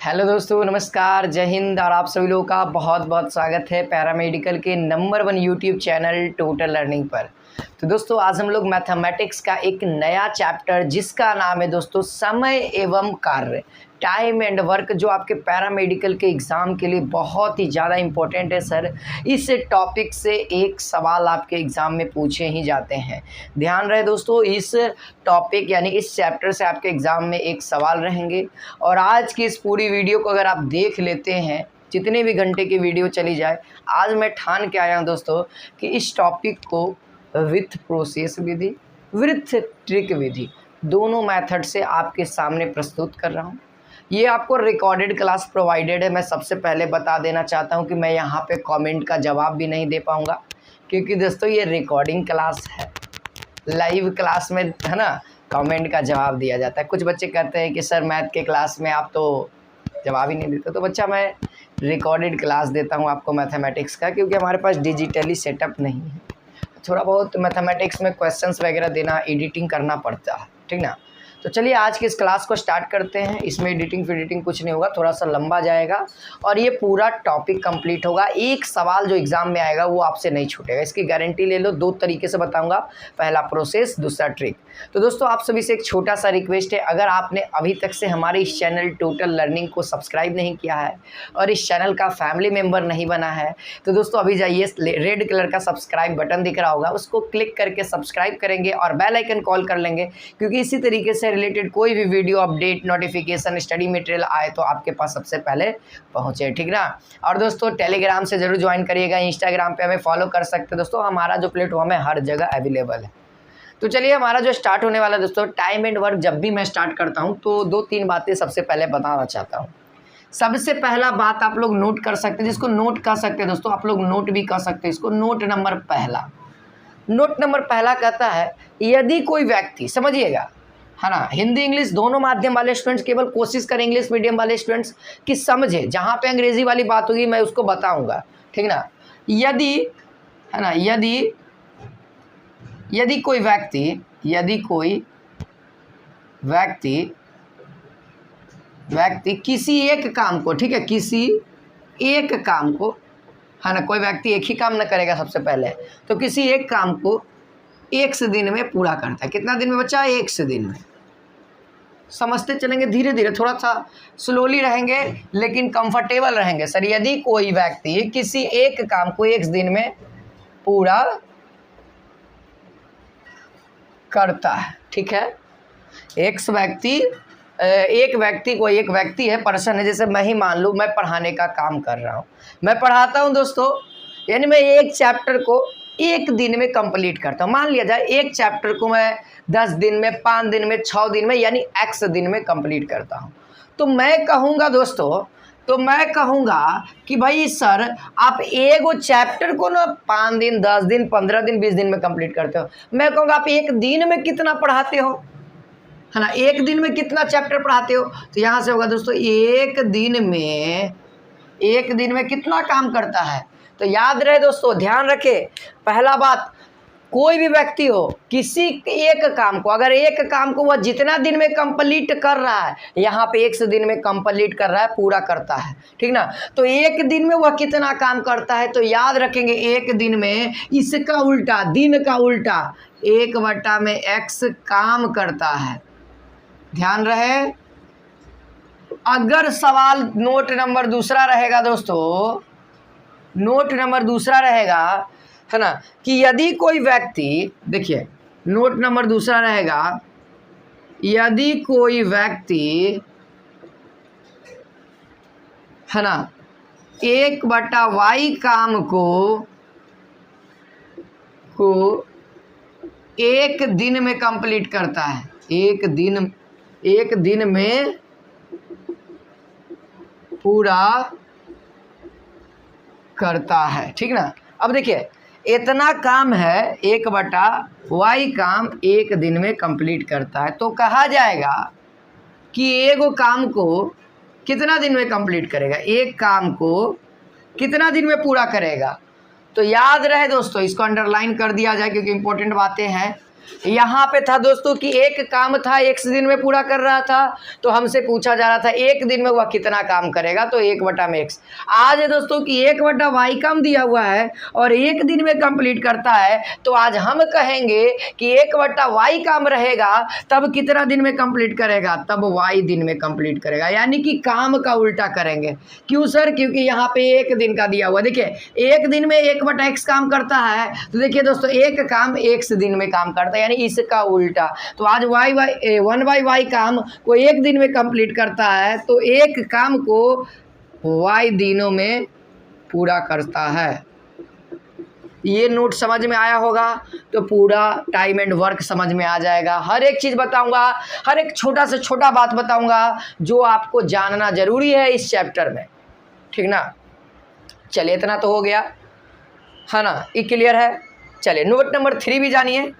Hello दोस्तों, नमस्कार, जय हिंद। और आप सभी लोगों का बहुत बहुत स्वागत है पैरामेडिकल के number 1 YouTube channel total learning पर। तो दोस्तों, आज हम लोग मैथमेटिक्स का एक नया चैप्टर जिसका नाम है दोस्तों समय एवं कार्य, टाइम एंड वर्क, जो आपके पैरामेडिकल के एग्ज़ाम के लिए बहुत ही ज़्यादा इम्पोर्टेंट है सर। इस टॉपिक से एक सवाल आपके एग्ज़ाम में पूछे ही जाते हैं। ध्यान रहे दोस्तों, इस टॉपिक यानी इस चैप्टर से आपके एग्ज़ाम में एक सवाल रहेंगे। और आज की इस पूरी वीडियो को अगर आप देख लेते हैं, जितने भी घंटे की वीडियो चली जाए, आज मैं ठान के आया हूँ दोस्तों कि इस टॉपिक को विथ प्रोसेस विधि, विथ ट्रिक विधि, दोनों मेथड से आपके सामने प्रस्तुत कर रहा हूँ। ये आपको रिकॉर्डेड क्लास प्रोवाइडेड है। मैं सबसे पहले बता देना चाहता हूँ कि मैं यहाँ पे कमेंट का जवाब भी नहीं दे पाऊँगा, क्योंकि दोस्तों ये रिकॉर्डिंग क्लास है। लाइव क्लास में है ना, कमेंट का जवाब दिया जाता है। कुछ बच्चे कहते हैं कि सर मैथ के क्लास में आप तो जवाब ही नहीं देते। तो बच्चा, मैं रिकॉर्डेड क्लास देता हूँ आपको मैथमेटिक्स का, क्योंकि हमारे पास डिजिटली सेटअप नहीं है। थोड़ा बहुत मैथमेटिक्स में क्वेश्चंस वगैरह देना, एडिटिंग करना पड़ता है, ठीक ना। तो चलिए आज की इस क्लास को स्टार्ट करते हैं। इसमें एडिटिंग कुछ नहीं होगा, थोड़ा सा लंबा जाएगा और ये पूरा टॉपिक कंप्लीट होगा। एक सवाल जो एग्जाम में आएगा वो आपसे नहीं छूटेगा, इसकी गारंटी ले लो। दो तरीके से बताऊंगा, पहला प्रोसेस, दूसरा ट्रिक। तो दोस्तों, आप सभी से एक छोटा सा रिक्वेस्ट है, अगर आपने अभी तक से हमारे इस चैनल टोटल लर्निंग को सब्सक्राइब नहीं किया है और इस चैनल का फैमिली मेम्बर नहीं बना है, तो दोस्तों अभी जाइए, रेड कलर का सब्सक्राइब बटन दिख रहा होगा, उसको क्लिक करके सब्सक्राइब करेंगे और बेल आइकन कॉल कर लेंगे, क्योंकि इसी तरीके से रिलेटेड कोई भी video update, notification, study material आए तो आपके पास सबसे पहले पहुंचे, ठीक ना। और दोस्तों टेलीग्राम से जरूर ज्वाइन करिएगा, इंस्टाग्राम पे हमें फॉलो कर सकते हैं दोस्तों, हमारा जो प्लेटफॉर्म है हर जगह अवेलेबल है। तो चलिए, हमारा जो स्टार्ट होने वाला है दोस्तों, टाइम एंड वर्क। जब भी मैं स्टार्ट करता हूं तो 2-3 बातें सबसे पहले बताना चाहता हूं। सबसे पहला बात आप लोग नोट कर सकते हैं, जिसको नोट कर सकते हैं दोस्तों, आप लोग नोट भी कर सकते हैं इसको। नोट नंबर पहला कहता है, यदि कोई व्यक्ति, समझिएगा है ना, हिंदी इंग्लिश दोनों माध्यम वाले स्टूडेंट्स केवल कोशिश करें, इंग्लिश मीडियम वाले स्टूडेंट्स कि समझे, जहाँ पे अंग्रेजी वाली बात होगी मैं उसको बताऊंगा, ठीक ना। यदि है ना, यदि कोई व्यक्ति किसी एक काम को, ठीक है, किसी एक काम को, है ना, कोई व्यक्ति एक ही काम न करेगा सबसे पहले, तो किसी एक काम को 1 दिन में पूरा करता है। कितना दिन में बच्चा? 1 दिन में। समझते चलेंगे धीरे धीरे, थोड़ा सा स्लोली रहेंगे लेकिन कंफर्टेबल रहेंगे। सर, यदि कोई व्यक्ति किसी एक काम को 1 दिन में पूरा करता है, ठीक है, एक व्यक्ति है, पर्सन है, जैसे मैं ही मान लूँ, मैं पढ़ाने का काम कर रहा हूँ, मैं पढ़ाता हूँ दोस्तों, यानी मैं एक चैप्टर को 1 दिन में कंप्लीट करता हूँ। मान लिया जाए एक चैप्टर को मैं 10 दिन में, 5 दिन में, 6 दिन में, यानी X दिन में कंप्लीट करता हूँ। तो मैं कहूँगा दोस्तों, कि भाई सर, आप एगो चैप्टर को ना 5 दिन, 10 दिन, 15 दिन, 20 दिन में कंप्लीट करते हो। मैं कहूँगा आप 1 दिन में कितना पढ़ाते हो, है ना, 1 दिन में कितना चैप्टर पढ़ाते हो। तो यहाँ से होगा दोस्तों, 1 दिन में कितना काम करता है। तो याद रहे दोस्तों, ध्यान रखे, पहला बात, कोई भी व्यक्ति हो, किसी एक काम को, अगर एक काम को वह जितना दिन में कंप्लीट कर रहा है, यहाँ पे 1 दिन में कंप्लीट कर रहा है, पूरा करता है, ठीक ना। तो 1 दिन में वह कितना काम करता है, तो याद रखेंगे 1 दिन में इसका उल्टा, दिन का उल्टा, 1/x काम करता है। ध्यान रहे, अगर सवाल नोट नंबर दूसरा रहेगा दोस्तों, नोट नंबर दूसरा रहेगा, है ना, कि यदि कोई व्यक्ति, देखिए नोट नंबर दूसरा रहेगा, यदि कोई व्यक्ति, है ना, 1/y काम को 1 दिन में कंप्लीट करता है, 1 दिन में पूरा करता है, ठीक ना। अब देखिए, इतना काम है, 1/y काम 1 दिन में कंप्लीट करता है, तो कहा जाएगा कि एगो काम को कितना दिन में कंप्लीट करेगा, एक काम को कितना दिन में पूरा करेगा। तो याद रहे दोस्तों, इसको अंडरलाइन कर दिया जाए, क्योंकि इंपॉर्टेंट बातें हैं। यहाँ पे था दोस्तों कि एक काम था, एक दिन में पूरा कर रहा था, तो हमसे पूछा जा रहा था एक दिन में वह कितना काम करेगा, तो 1/x। आज है दोस्तों कि 1/y काम दिया हुआ है और एक दिन में कंप्लीट करता है, तो आज हम कहेंगे कि 1/y काम रहेगा, तब कितना दिन में कंप्लीट करेगा, तब y दिन में कंप्लीट करेगा, यानी कि काम का उल्टा करेंगे। क्यों सर? क्योंकि यहाँ पे एक दिन का दिया हुआ, देखिए एक दिन में 1/x काम करता है, तो देखिए दोस्तों एक काम x दिन में काम करता है, यानी इसका उल्टा। तो आज 1/y काम को एक दिन में कंप्लीट करता है, तो एक काम को y दिनों में पूरा करता है। ये नोट समझ में आया होगा तो पूरा टाइम एंड वर्क समझ में आ जाएगा। हर एक चीज़ बताऊंगा, हर एक छोटा से छोटा बात बताऊंगा जो आपको जानना जरूरी है इस चैप्टर में, ठीक ना। चलिए इतना तो हो गया है ना, ये क्लियर है। चलिए नोट नंबर 3 भी जानिए।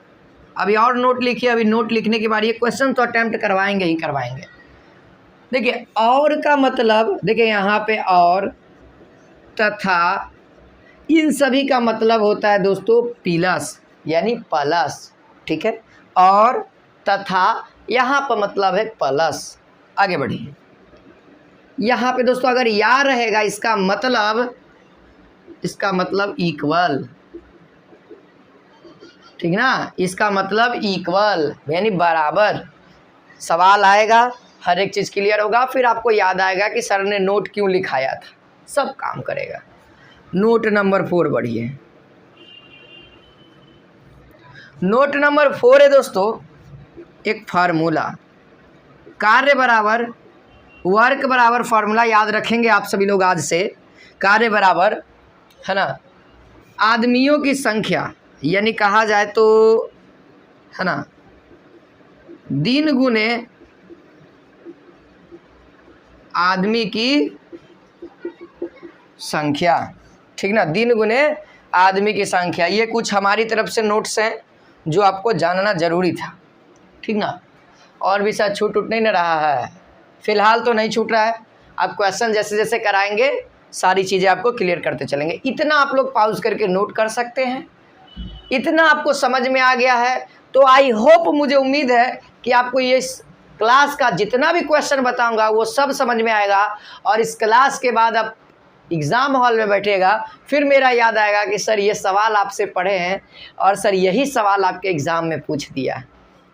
अभी और नोट लिखिए, अभी नोट लिखने के बाद ये क्वेश्चन तो अटेम्प्ट करवाएंगे ही करवाएंगे। देखिए और का मतलब, देखिए यहाँ पे और तथा इन सभी का मतलब होता है दोस्तों प्लस, यानी प्लस, ठीक है। और तथा यहाँ पर मतलब है प्लस। आगे बढ़िए, यहाँ पे दोस्तों अगर या रहेगा इसका मतलब इक्वल, ठीक ना, इसका मतलब इक्वल यानी बराबर। सवाल आएगा, हर एक चीज़ क्लियर होगा, फिर आपको याद आएगा कि सर ने नोट क्यों लिखाया था, सब काम करेगा। नोट नंबर 4 बढ़िए। नोट नंबर 4 है दोस्तों एक फार्मूला, कार्य बराबर वर्क बराबर फार्मूला याद रखेंगे आप सभी लोग आज से। कार्य बराबर है ना आदमियों की संख्या, यानी कहा जाए तो है ना दिन गुने आदमी की संख्या, ठीक ना, दिन गुने आदमी की संख्या। ये कुछ हमारी तरफ से नोट्स हैं जो आपको जानना जरूरी था, ठीक ना। और भी शायद छूट नहीं ना रहा है, फिलहाल तो नहीं छूट रहा है। आप क्वेश्चन जैसे जैसे कराएंगे सारी चीज़ें आपको क्लियर करते चलेंगे। इतना आप लोग पॉज करके नोट कर सकते हैं, इतना आपको समझ में आ गया है तो आई होप, मुझे उम्मीद है कि आपको ये क्लास का जितना भी क्वेश्चन बताऊंगा वो सब समझ में आएगा। और इस क्लास के बाद आप एग्ज़ाम हॉल में बैठेगा, फिर मेरा याद आएगा कि सर ये सवाल आपसे पढ़े हैं और सर यही सवाल आपके एग्ज़ाम में पूछ दिया है,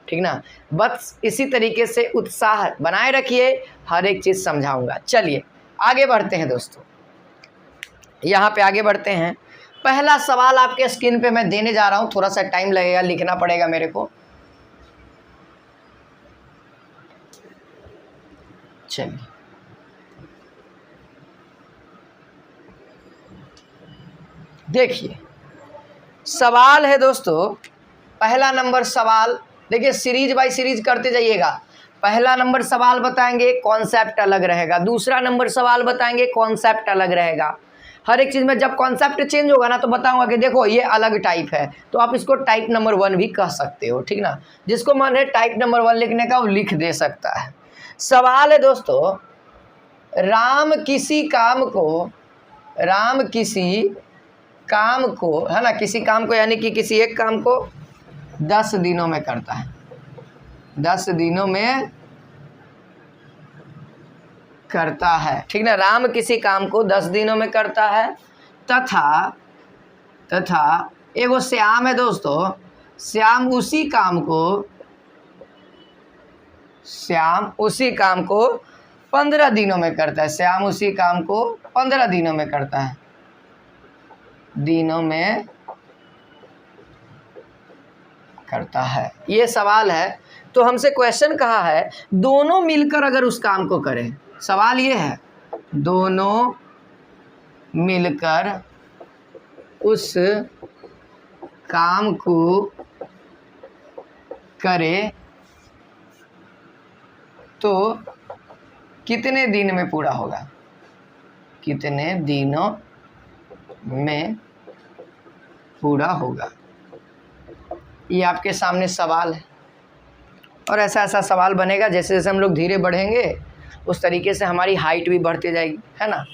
ठीक ना। बस इसी तरीके से उत्साह बनाए रखिए, हर एक चीज़ समझाऊंगा। चलिए आगे बढ़ते हैं दोस्तों, यहाँ पे आगे बढ़ते हैं। पहला सवाल आपके स्क्रीन पे मैं देने जा रहा हूँ, थोड़ा सा टाइम लगेगा, लिखना पड़ेगा मेरे को। चलिए देखिए सवाल है दोस्तों, पहला नंबर सवाल, देखिए सीरीज बाय सीरीज करते जाइएगा। पहला नंबर सवाल बताएंगे, कॉन्सेप्ट अलग रहेगा। दूसरा नंबर सवाल बताएंगे, कॉन्सेप्ट अलग रहेगा। हर एक चीज़ में जब कॉन्सेप्ट चेंज होगा ना तो बताऊंगा कि देखो ये अलग टाइप है, तो आप इसको टाइप नंबर 1 भी कह सकते हो, ठीक ना। जिसको मन है टाइप नंबर 1 लिखने का वो लिख दे सकता है। सवाल है दोस्तों, राम किसी काम को है ना, किसी काम को यानी कि किसी एक काम को 10 दिनों में करता है, 10 दिनों में करता है, ठीक ना। राम किसी काम को 10 दिनों में करता है। तथा एगो श्याम है दोस्तों, श्याम उसी काम को 15 दिनों में करता है। श्याम उसी काम को 15 दिनों में करता है, दिनों में करता है। ये सवाल है, तो हमसे क्वेश्चन कहा है दोनों मिलकर अगर उस काम को करें। सवाल ये है दोनों मिलकर उस काम को करे तो कितने दिन में पूरा होगा, कितने दिनों में पूरा होगा। ये आपके सामने सवाल है और ऐसा ऐसा सवाल बनेगा जैसे जैसे हम लोग धीरे बढ़ेंगे उस तरीके से हमारी हाइट भी बढ़ती जाएगी, है ना।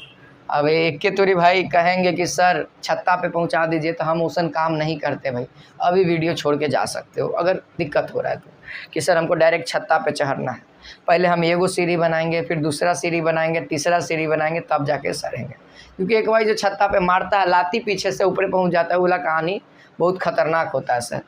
अब एक के तोरी भाई कहेंगे कि सर छत्ता पे पहुंचा दीजिए, तो हम उसन काम नहीं करते भाई। अभी वीडियो छोड़ के जा सकते हो अगर दिक्कत हो रहा है तो, कि सर हमको डायरेक्ट छत्ता पे चढ़ना है। पहले हम एगो सीढ़ी बनाएंगे, फिर दूसरा सीढ़ी बनाएंगे, तीसरा सीढ़ी बनाएंगे, तब जाके सरेंगे। क्योंकि एक बार जो छत्ता पे मारता है लाती पीछे से ऊपर पहुँच जाता है, वाला कहानी बहुत खतरनाक होता है सर,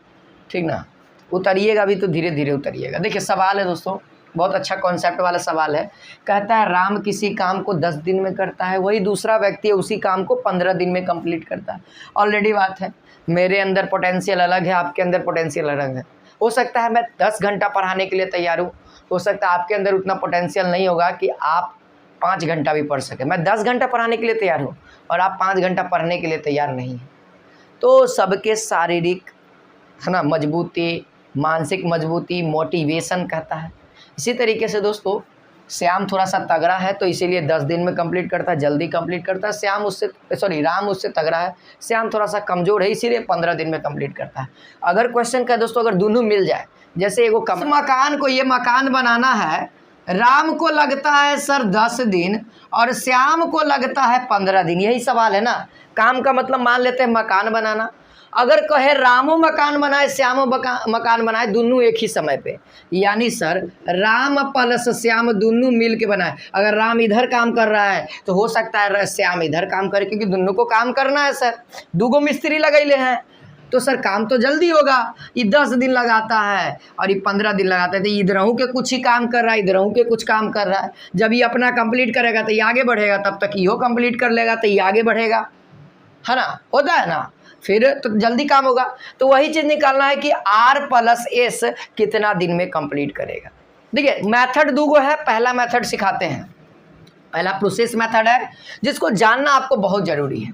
ठीक ना। उतरिएगा भी तो धीरे धीरे उतरिएगा। देखिए सवाल है दोस्तों, बहुत अच्छा कॉन्सेप्ट वाला सवाल है। कहता है राम किसी काम को 10 दिन में करता है, वही दूसरा व्यक्ति है उसी काम को 15 दिन में कंप्लीट करता है। ऑलरेडी बात है, मेरे अंदर पोटेंशियल अलग है, आपके अंदर पोटेंशियल अलग है। हो सकता है मैं 10 घंटा पढ़ाने के लिए तैयार हूँ, हो सकता है आपके अंदर उतना पोटेंशियल नहीं होगा कि आप 5 घंटा भी पढ़ सकें। मैं 10 घंटा पढ़ाने के लिए तैयार हूँ और आप 5 घंटा पढ़ने के लिए तैयार नहीं हैं। तो सबके शारीरिक है ना मजबूती, मानसिक मजबूती, मोटिवेशन कहता है। इसी तरीके से दोस्तों श्याम थोड़ा सा तगड़ा है तो इसीलिए 10 दिन में कंप्लीट करता है, जल्दी कंप्लीट करता है। राम उससे तगड़ा है, श्याम थोड़ा सा कमज़ोर है, इसीलिए 15 दिन में कंप्लीट करता है। अगर क्वेश्चन का दोस्तों अगर दोनों मिल जाए, जैसे एगो मकान को, ये मकान बनाना है, राम को लगता है सर 10 दिन और श्याम को लगता है 15 दिन। यही सवाल है ना। काम का मतलब मान लेते हैं मकान बनाना। अगर कहे रामो मकान बनाए श्यामो मकान बनाए, दोनों एक ही समय पे, यानी सर राम प्लस श्याम दोनों मिल के बनाए। अगर राम इधर काम कर रहा है तो हो सकता है श्याम इधर काम करे, क्योंकि दोनों को काम करना है सर। 2 मिस्त्री लगैले हैं तो सर काम तो जल्दी होगा। ये 10 दिन लगाता है और ये 15 दिन लगाता है, तो इधरों के कुछ ही काम कर रहा है, इधरों के कुछ काम कर रहा है। जब ये अपना कंप्लीट करेगा तो ये आगे बढ़ेगा, तब तक इहो कंप्लीट कर लेगा तो ये आगे बढ़ेगा, है ना। होता है ना, फिर तो जल्दी काम होगा। तो वही चीज़ निकालना है कि R + S कितना दिन में कंप्लीट करेगा। देखिए मेथड 2 है। पहला मेथड सिखाते हैं, पहला प्रोसेस मेथड है जिसको जानना आपको बहुत ज़रूरी है।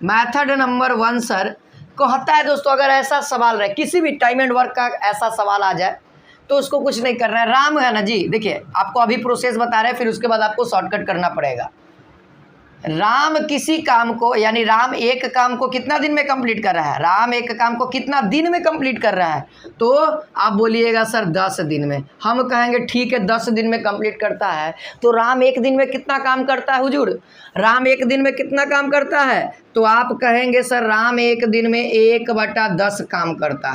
मेथड नंबर 1 सर कहता है दोस्तों, अगर ऐसा सवाल रहे, किसी भी टाइम एंड वर्क का ऐसा सवाल आ जाए तो उसको कुछ नहीं करना है। राम है ना जी, देखिए आपको अभी प्रोसेस बता रहे हैं, फिर उसके बाद आपको शॉर्टकट करना पड़ेगा। राम किसी काम को, यानी राम एक काम को कितना दिन में कंप्लीट कर रहा है, राम एक काम को कितना दिन में कंप्लीट कर रहा है, तो आप बोलिएगा सर 10 दिन में। हम कहेंगे ठीक है 10 दिन में कंप्लीट करता है, तो राम एक दिन में कितना काम करता है हुजूर, राम एक दिन में कितना काम करता है, तो आप कहेंगे सर राम एक दिन में 1/10 काम करता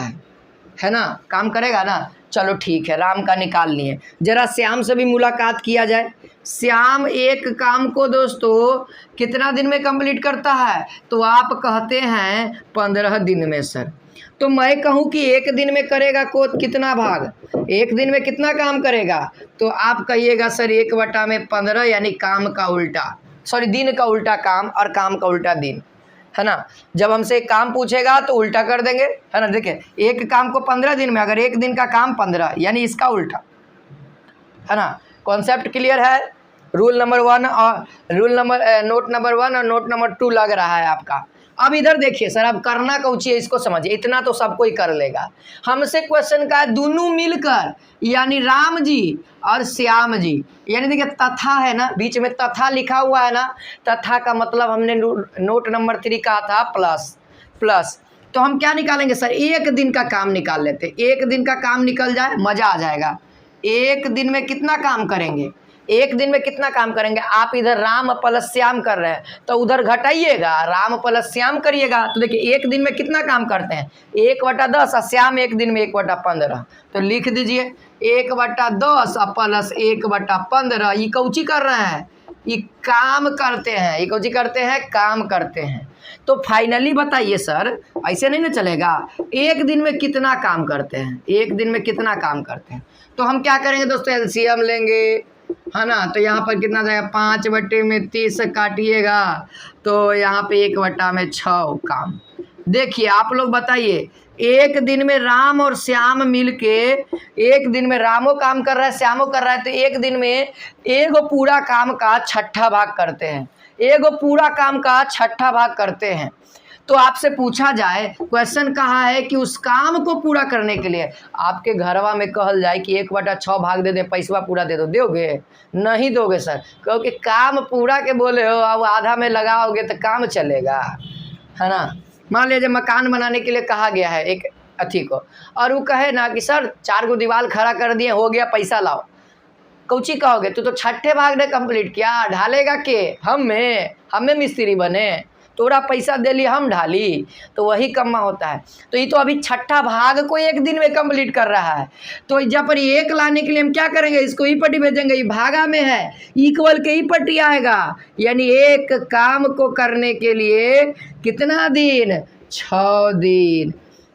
है ना, काम करेगा ना। चलो ठीक है, राम का निकाल लिए। जरा श्याम से भी मुलाकात किया जाए। श्याम एक काम को दोस्तों कितना दिन में कंप्लीट करता है, तो आप कहते हैं 15 दिन में सर। तो मैं कहूँ कि एक दिन में करेगा को कितना भाग, एक दिन में कितना काम करेगा, तो आप कहिएगा सर 1/15, यानी काम का उल्टा, दिन का उल्टा काम और काम का उल्टा दिन, है ना। जब हमसे एक काम पूछेगा तो उल्टा कर देंगे, है ना। देखिए एक काम को 15 दिन में, अगर एक दिन का काम 15, यानी इसका उल्टा, है ना। कॉन्सेप्ट क्लियर है। रूल नंबर 1 और नोट नंबर 1 और नोट नंबर 2 लग रहा है आपका। अब इधर देखिए सर, अब करना कौची है इसको समझिए, इतना तो सब कोई कर लेगा। हमसे क्वेश्चन का है दोनों मिलकर, यानी राम जी और श्याम जी, यानी देखिए तथा है ना, बीच में तथा लिखा हुआ है ना। तथा का मतलब हमने नोट नंबर 3 कहा था प्लस। तो हम क्या निकालेंगे सर, एक दिन का काम निकाल लेते। एक दिन का काम निकल जाए मज़ा आ जाएगा। एक दिन में कितना काम करेंगे, एक दिन में कितना काम करेंगे। आप इधर राम प्लस श्याम कर रहे हैं तो उधर घटाइएगा, राम प्लस श्याम करिएगा। तो देखिए एक दिन में कितना काम करते हैं, 1/10, और श्याम एक दिन में 1/15। तो लिख दीजिए 1/10 प्लस 1/15। ये कौची कर रहे हैं, ये काम करते हैं। ये कौची करते हैं, काम करते हैं। तो फाइनली बताइए सर, ऐसे नहीं ना चलेगा। एक दिन में कितना काम करते हैं, एक दिन में कितना काम करते हैं। तो हम क्या करेंगे दोस्तों, एलसीएम लेंगे, है ना। तो यहाँ पर कितना जाएगा, 5/30 काटिएगा तो यहाँ पे 1/6 काम। देखिए आप लोग बताइए, एक दिन में राम और श्याम मिलके, एक दिन में रामो काम कर रहा है श्यामो कर रहा है, तो एक दिन में एगो पूरा काम का 6ठा भाग करते हैं, एगो पूरा काम का 6ठा भाग करते हैं। तो आपसे पूछा जाए, क्वेश्चन कहा है कि उस काम को पूरा करने के लिए आपके घरवा में कहल जाए कि 1/6 भाग दे दे, पैसा पूरा दे दो, दोगे? नहीं दोगे सर, क्योंकि काम पूरा के बोले हो, अब आधा में लगाओगे तो काम चलेगा, है ना। मान लीजिए मकान बनाने के लिए कहा गया है एक अथी को, और वो कहे ना कि सर 4 गो दीवार खड़ा कर दिए, हो गया, पैसा लाओ। कौची कहोगे, तू तो छठे भाग ने कंप्लीट किया, ढालेगा के हमें मिस्त्री बने, तोरा पैसा दे ली हम ढाली, तो वही कम्मा होता है। तो ये तो अभी छठा भाग को एक दिन में कंप्लीट कर रहा है। तो जब पर एक लाने के लिए हम क्या करेंगे, इसको ई पट्टी भेजेंगे, ये भागा में है, इक्वल के ई पट्टी आएगा, यानी एक काम को करने के लिए कितना दिन, 6 दिन।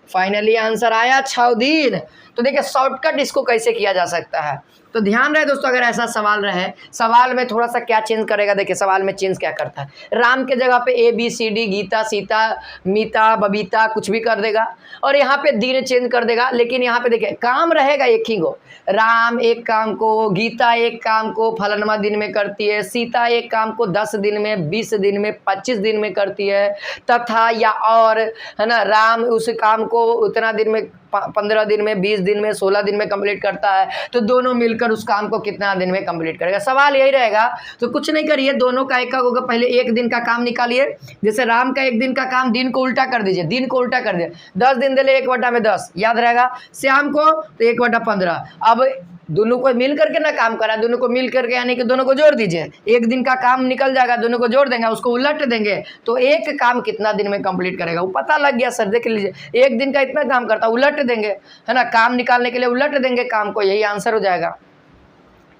फाइनली आंसर आया 6 दिन। तो देखिए शॉर्टकट इसको कैसे किया जा सकता है। तो ध्यान रहे दोस्तों, अगर ऐसा सवाल रहे, सवाल में थोड़ा सा क्या चेंज करेगा, देखिए सवाल में चेंज क्या करता है, राम के जगह पे ABCD, गीता, सीता, मीता, बबीता कुछ भी कर देगा, और यहाँ पे दिन चेंज कर देगा। लेकिन यहाँ पे देखिए काम रहेगा एक ही गो, राम एक काम को, गीता एक काम को फलानमा दिन में करती है, सीता एक काम को 10 दिन में, 20 दिन में, 25 दिन में करती है, तथा या और, है ना, राम उस काम को उतना दिन में, 15 दिन में, 20 दिन में, 16 दिन में कंप्लीट करता है, तो दोनों मिलकर उस काम को कितना दिन में कंप्लीट करेगा। सवाल यही रहेगा। तो कुछ नहीं करिए, दोनों का एक होगा, पहले एक दिन का काम निकालिए। जैसे राम का एक दिन का काम, दिन को उल्टा कर दीजिए, दिन को उल्टा कर दीजिए, 10 दिन दे ले 1/10 याद रहेगा, श्याम को तो 1/15। अब दोनों को मिल करके ना काम करा, दोनों को मिल करके यानी कि दोनों को जोड़ दीजिए, एक दिन का काम निकल जाएगा, दोनों को जोड़ देंगे, उसको उलट देंगे, तो एक काम कितना दिन में कंप्लीट करेगा वो पता लग गया सर। देख लीजिए, एक दिन का इतना काम करता, उलट देंगे, है ना, काम निकालने के लिए उलट देंगे काम को, यही आंसर हो जाएगा।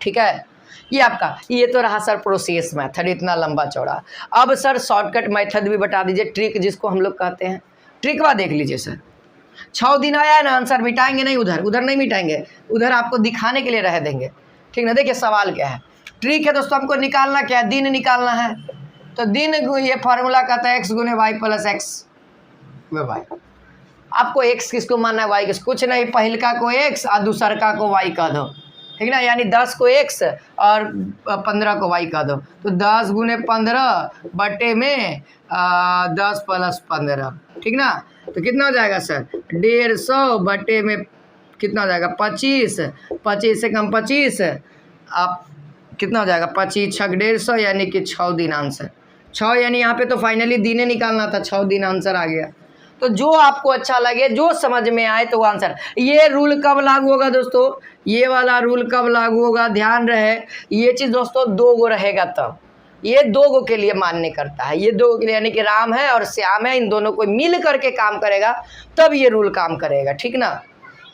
ठीक है, ये आपका, ये तो रहा सर प्रोसेस मेथड, इतना लंबा चौड़ा। अब सर शॉर्टकट मेथड भी बता दीजिए, ट्रिक जिसको हम लोग कहते हैं। ट्रिकवा देख लीजिए सर, 6 दिन आया है ना, आंसर मिटाएंगे नहीं, उधर नहीं मिटाएंगे, उधर आपको दिखाने के लिए रह देंगे। ठीक ना, देखिए सवाल क्या है, ट्रिक है दोस्तों, हमको निकालना क्या है, दिन निकालना है। तो दिन, ये फार्मूला कहता है x गुने y प्लस x में y। आपको x किसको मानना है, y किसको, कुछ नहीं, पहलका को x और दूसरका को y कह दो, ठीक ना, यानी 10 को x और 15 को y कह दो, तो 10 गुने 15 बटे में 10 प्लस 15, ठीक ना। तो कितना हो जाएगा सर, 150 बटे में कितना हो जाएगा, 25, 25 से कम 25, आप कितना हो जाएगा, 25 छक 150, यानी कि 6 दिन आंसर। 6 यानी यहाँ पे तो फाइनली दिने निकालना था, 6 दिन आंसर आ गया। तो जो आपको अच्छा लगे, जो समझ में आए तो वो आंसर। ये रूल कब लागू होगा दोस्तों, ये वाला रूल कब लागू होगा, ध्यान रहे, ये चीज़ दोस्तों 2 गो रहेगा तब, ये 2 गो के लिए मान्य करता है, ये 2 गो के लिए, यानी कि राम है और श्याम है, इन दोनों को मिल करके काम करेगा तब ये रूल काम करेगा, ठीक ना,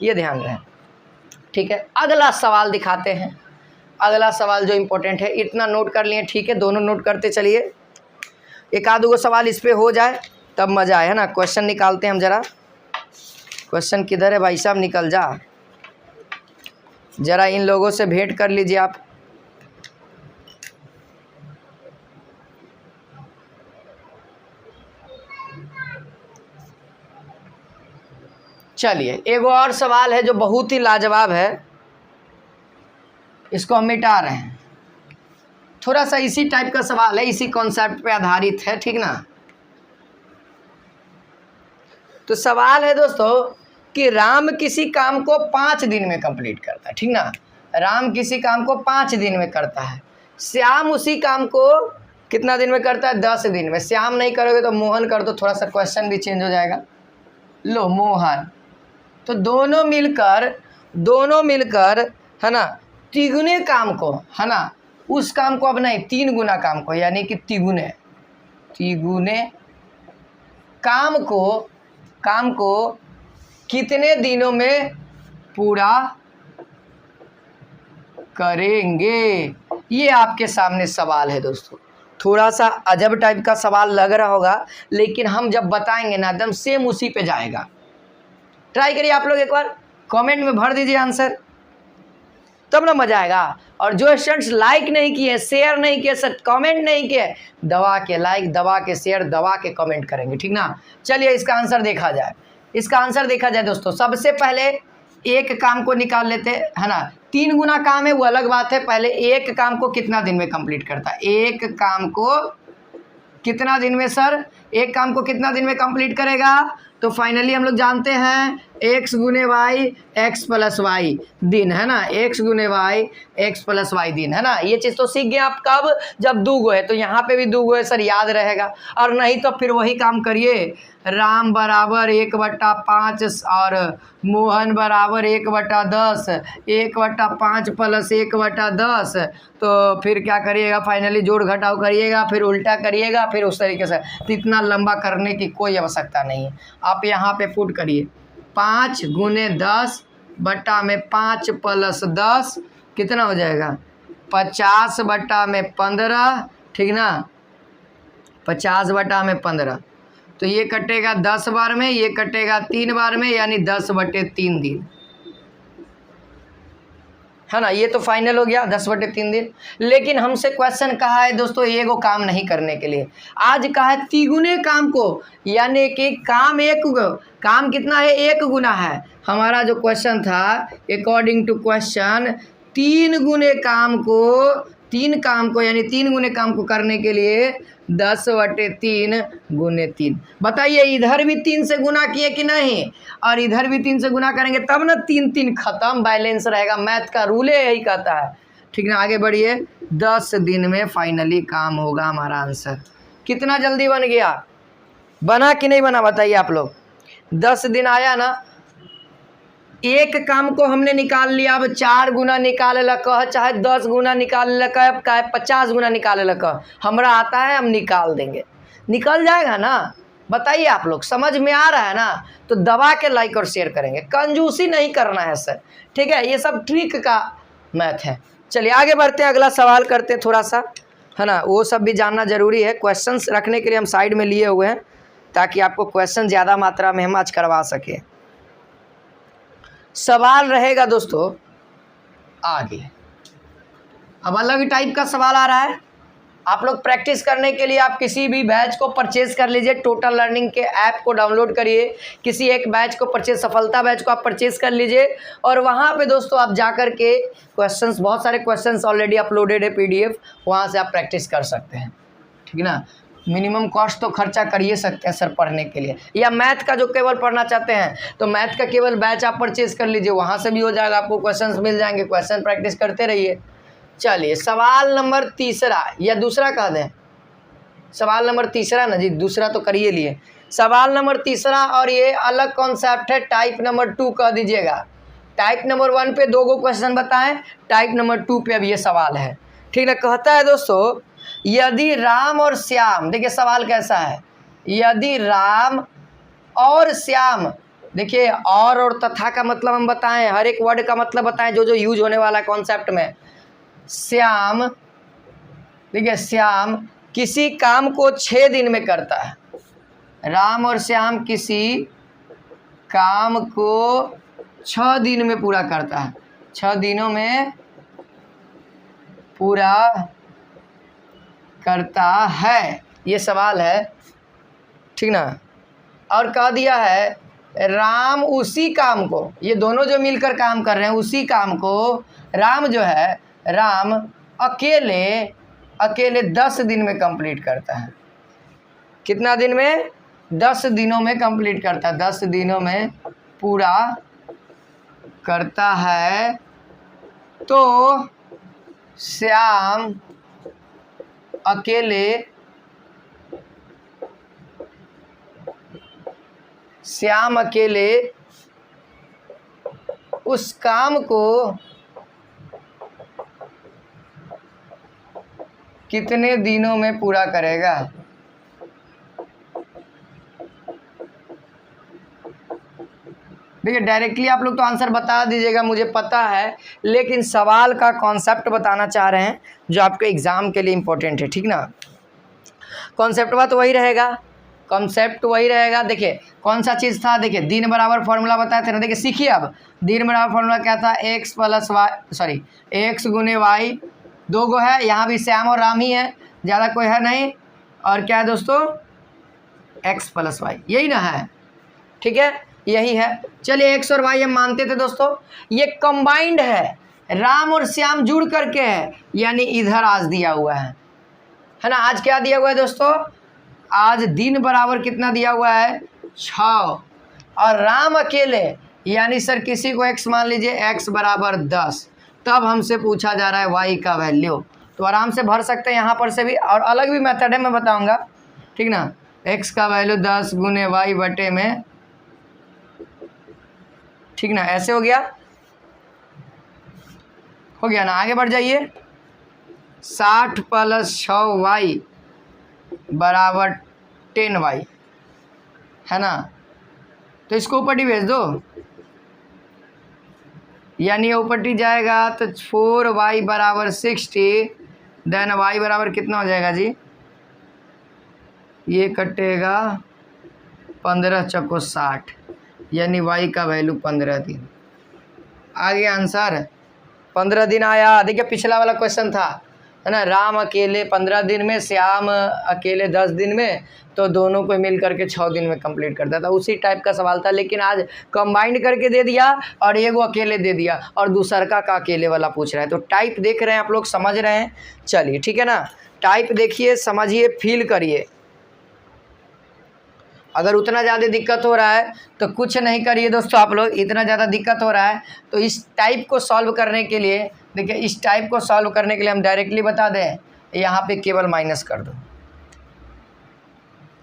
ये ध्यान रहे। ठीक है, अगला सवाल दिखाते हैं। अगला सवाल जो इम्पोर्टेंट है, इतना नोट कर लिए, ठीक है, दोनों नोट करते चलिए, एक आध गो सवाल इस पे हो जाए तब मज़ा आए, है ना। क्वेश्चन निकालते हैं हम जरा, क्वेश्चन किधर है भाई साहब, निकल जा, जरा इन लोगों से भेंट कर लीजिए आप। चलिए, एक और सवाल है जो बहुत ही लाजवाब है, इसको हम मिटा रहे हैं। थोड़ा सा इसी टाइप का सवाल है, इसी कॉन्सेप्ट पे आधारित है, ठीक ना। तो सवाल है दोस्तों कि राम किसी काम को 5 दिन में कंप्लीट करता है, ठीक ना, राम किसी काम को 5 दिन में करता है, श्याम उसी काम को कितना दिन में करता है, 10 दिन में। श्याम नहीं करोगे तो मोहन कर दो, थोड़ा सा क्वेश्चन भी चेंज हो जाएगा, लो मोहन। तो दोनों मिलकर है ना, तिगुने काम को, है ना, उस काम को, अब नहीं 3 गुना काम को, यानी कि तिगुने काम को कितने दिनों में पूरा करेंगे, ये आपके सामने सवाल है दोस्तों। थोड़ा सा अजब टाइप का सवाल लग रहा होगा, लेकिन हम जब बताएंगे ना, एकदम सेम उसी पे जाएगा। ट्राई करिए आप लोग, एक बार कमेंट में भर दीजिए आंसर, तब ना मजा आएगा। और जो स्टूडेंट्स लाइक नहीं किए, शेयर नहीं किए, सर कमेंट नहीं किए, दबा के लाइक, दबा के शेयर, दबा के कमेंट करेंगे, ठीक ना। चलिए इसका आंसर देखा जाए। इसका आंसर देखा जाए दोस्तों, सबसे पहले एक काम को निकाल लेते हैं, है ना। 3 गुना काम है वो अलग बात है, पहले एक काम को कितना दिन में कंप्लीट करता है, एक काम को कितना दिन में सर, एक काम को कितना दिन में कंप्लीट करेगा, तो फाइनली हम लोग जानते हैं x गुने वाई एक्स प्लस वाई दिन, है ना, x गुने वाई एक्स प्लस वाई दिन, है ना। ये चीज़ तो सीख गए आप कब, जब दो गो है तो यहाँ पे भी दो गो है सर, याद रहेगा। और नहीं तो फिर वही काम करिए, राम बराबर 1/5 और मोहन बराबर 1/10, 1/5 प्लस 1/10, तो फिर क्या करिएगा, फाइनली जोड़ घटाव करिएगा, फिर उल्टा करिएगा, फिर उस तरीके से। तो इतना लंबा करने की कोई आवश्यकता नहीं है। आप यहाँ पे पुट करिए 5 गुने 10 बटा में 5 प्लस 10 कितना हो जाएगा, 50 बटा में 15, ठीक ना, 50 बटा में 15। तो ये कटेगा 10 बार में, ये कटेगा 3 बार में, यानी 10/3 दिन, है ना। ये तो फाइनल हो गया 10/3 दिन। लेकिन हमसे क्वेश्चन कहा है दोस्तों ये को काम नहीं करने के लिए, आज कहा है तिगुने काम को, यानी कि काम काम कितना है, 1 गुना है। हमारा जो क्वेश्चन था अकॉर्डिंग टू क्वेश्चन 3 गुने काम को, 3 काम को यानी 3 गुने काम को करने के लिए 10/3 गुने 3। बताइए इधर भी 3 से गुना किए कि नहीं, और इधर भी 3 से गुना करेंगे तब ना 3 3 खत्म, बैलेंस रहेगा। मैथ का रूल यही कहता है, ठीक ना। आगे बढ़िए, 10 दिन में फाइनली काम होगा हमारा आंसर। कितना जल्दी बन गया, बना कि नहीं बना बताइए आप लोग। 10 दिन आया ना, एक काम को हमने निकाल लिया, अब 4 गुना निकाल लक, चाहे 10 गुना निकाल लक, चाहे 50 गुना निकाल लक, हमरा आता है, हम निकाल देंगे, निकल जाएगा ना। बताइए आप लोग, समझ में आ रहा है ना। तो दबा के लाइक और शेयर करेंगे, कंजूसी नहीं करना है सर, ठीक है। ये सब ट्रिक का मैथ है। चलिए आगे बढ़ते हैं, अगला सवाल करते हैं थोड़ा सा, है ना। वो सब भी जानना जरूरी है, क्वेश्चंस रखने के लिए हम साइड में लिए हुए हैं ताकि आपको क्वेश्चन ज़्यादा मात्रा में हम आज करवा सके। सवाल रहेगा दोस्तों आगे, अब अलग टाइप का सवाल आ रहा है। आप लोग प्रैक्टिस करने के लिए आप किसी भी बैच को परचेज कर लीजिए, टोटल लर्निंग के ऐप को डाउनलोड करिए, किसी एक बैच को परचेज, सफलता बैच को आप परचेज कर लीजिए, और वहाँ पे दोस्तों आप जा कर के क्वेश्चंस, बहुत सारे क्वेश्चंस ऑलरेडी अपलोडेड है PDF, वहाँ से आप प्रैक्टिस कर सकते हैं, ठीक है ना। मिनिमम कॉस्ट तो खर्चा कर ही सकते हैं सर पढ़ने के लिए, या मैथ का जो केवल पढ़ना चाहते हैं तो मैथ का केवल बैच आप परचेज कर लीजिए, वहाँ से भी हो जाएगा, आपको क्वेश्चंस मिल जाएंगे, क्वेश्चन प्रैक्टिस करते रहिए। चलिए सवाल नंबर तीसरा या दूसरा कह दें, सवाल नंबर तीसरा ना जी, दूसरा तो करिए लिए, सवाल नंबर तीसरा, और ये अलग कॉन्सेप्ट है, टाइप नंबर 2 कह दीजिएगा। टाइप नंबर 1 पे 2 गो क्वेश्चन बताएं, टाइप नंबर 2 पे अब ये सवाल है, ठीक है। कहता है दोस्तों, यदि राम और श्याम, देखिए सवाल कैसा है, यदि राम और श्याम, देखिए और तथा का मतलब हम बताएं, हर एक वर्ड का मतलब बताएं जो जो यूज होने वाला कॉन्सेप्ट में। श्याम, देखिए श्याम किसी काम को 6 दिन में करता है, राम और श्याम किसी काम को 6 दिन में पूरा करता है, 6 दिनों में पूरा करता है, ये सवाल है, ठीक ना। और कह दिया है राम उसी काम को, ये दोनों जो मिलकर काम कर रहे हैं उसी काम को राम जो है, राम अकेले 10 दिन में कंप्लीट करता है। कितना दिन में, 10 दिनों में कंप्लीट करता है, 10 दिनों में पूरा करता है। तो श्याम अकेले उस काम को कितने दिनों में पूरा करेगा। देखिए डायरेक्टली आप लोग तो आंसर बता दीजिएगा, मुझे पता है, लेकिन सवाल का कॉन्सेप्ट बताना चाह रहे हैं जो आपके एग्ज़ाम के लिए इम्पोर्टेंट है, ठीक ना। कॉन्सेप्ट बात वही रहेगा, कॉन्सेप्ट वही रहेगा। देखिए कौन सा चीज़ था, देखिए दिन बराबर फॉर्मूला बताए थे ना, देखिए सीखिए अब। दिन बराबर फॉर्मूला क्या था, एक्स गुने वाई, 2 गो है, यहाँ भी श्याम और राम ही है, ज़्यादा कोई है नहीं, और क्या है दोस्तों, एक्स प्लस वाई, यही ना है, ठीक है, यही है। चलिए एक्स और वाई हम मानते थे दोस्तों, ये कंबाइंड है, राम और श्याम जुड़ करके है, यानी इधर आज दिया हुआ है ना। आज क्या दिया हुआ है दोस्तों, आज दिन बराबर कितना दिया हुआ है, 6 और राम अकेले, यानी सर किसी को x मान लीजिए x बराबर 10, तब हमसे पूछा जा रहा है y का वैल्यू। तो आराम से भर सकते हैं यहाँ पर से भी, और अलग भी मेथड है मैं बताऊंगा, ठीक ना। x का वैल्यू 10 गुने y बटे में, ठीक ना, ऐसे हो गया ना। आगे बढ़ जाइए, 60 + 6y बराबर 10y, है ना। तो इसको ऊपर भेज दो, यानी ऊपर जाएगा तो 4y बराबर 60, देन y बराबर कितना हो जाएगा जी, ये कटेगा 15 चौको 60, यानी y का वैल्यू 15 दिन। आगे आंसर 15 दिन आया। देखिए पिछला वाला क्वेश्चन था, है ना, राम अकेले 15 दिन में, श्याम अकेले 10 दिन में, तो दोनों को मिल करके 6 दिन में कंप्लीट करता था। उसी टाइप का सवाल था, लेकिन आज कंबाइंड करके दे दिया और एगो अकेले दे दिया और दूसरा का अकेले वाला पूछ रहा है। तो टाइप देख रहे हैं आप लोग, समझ रहे हैं, चलिए ठीक है ना। टाइप देखिए, समझिए, फील करिए। अगर उतना ज़्यादा दिक्कत हो रहा है तो कुछ नहीं करिए दोस्तों आप लोग, इतना ज़्यादा दिक्कत हो रहा है तो इस टाइप को सॉल्व करने के लिए, देखिए इस टाइप को सॉल्व करने के लिए हम डायरेक्टली बता दें, यहाँ पे केवल माइनस कर दो,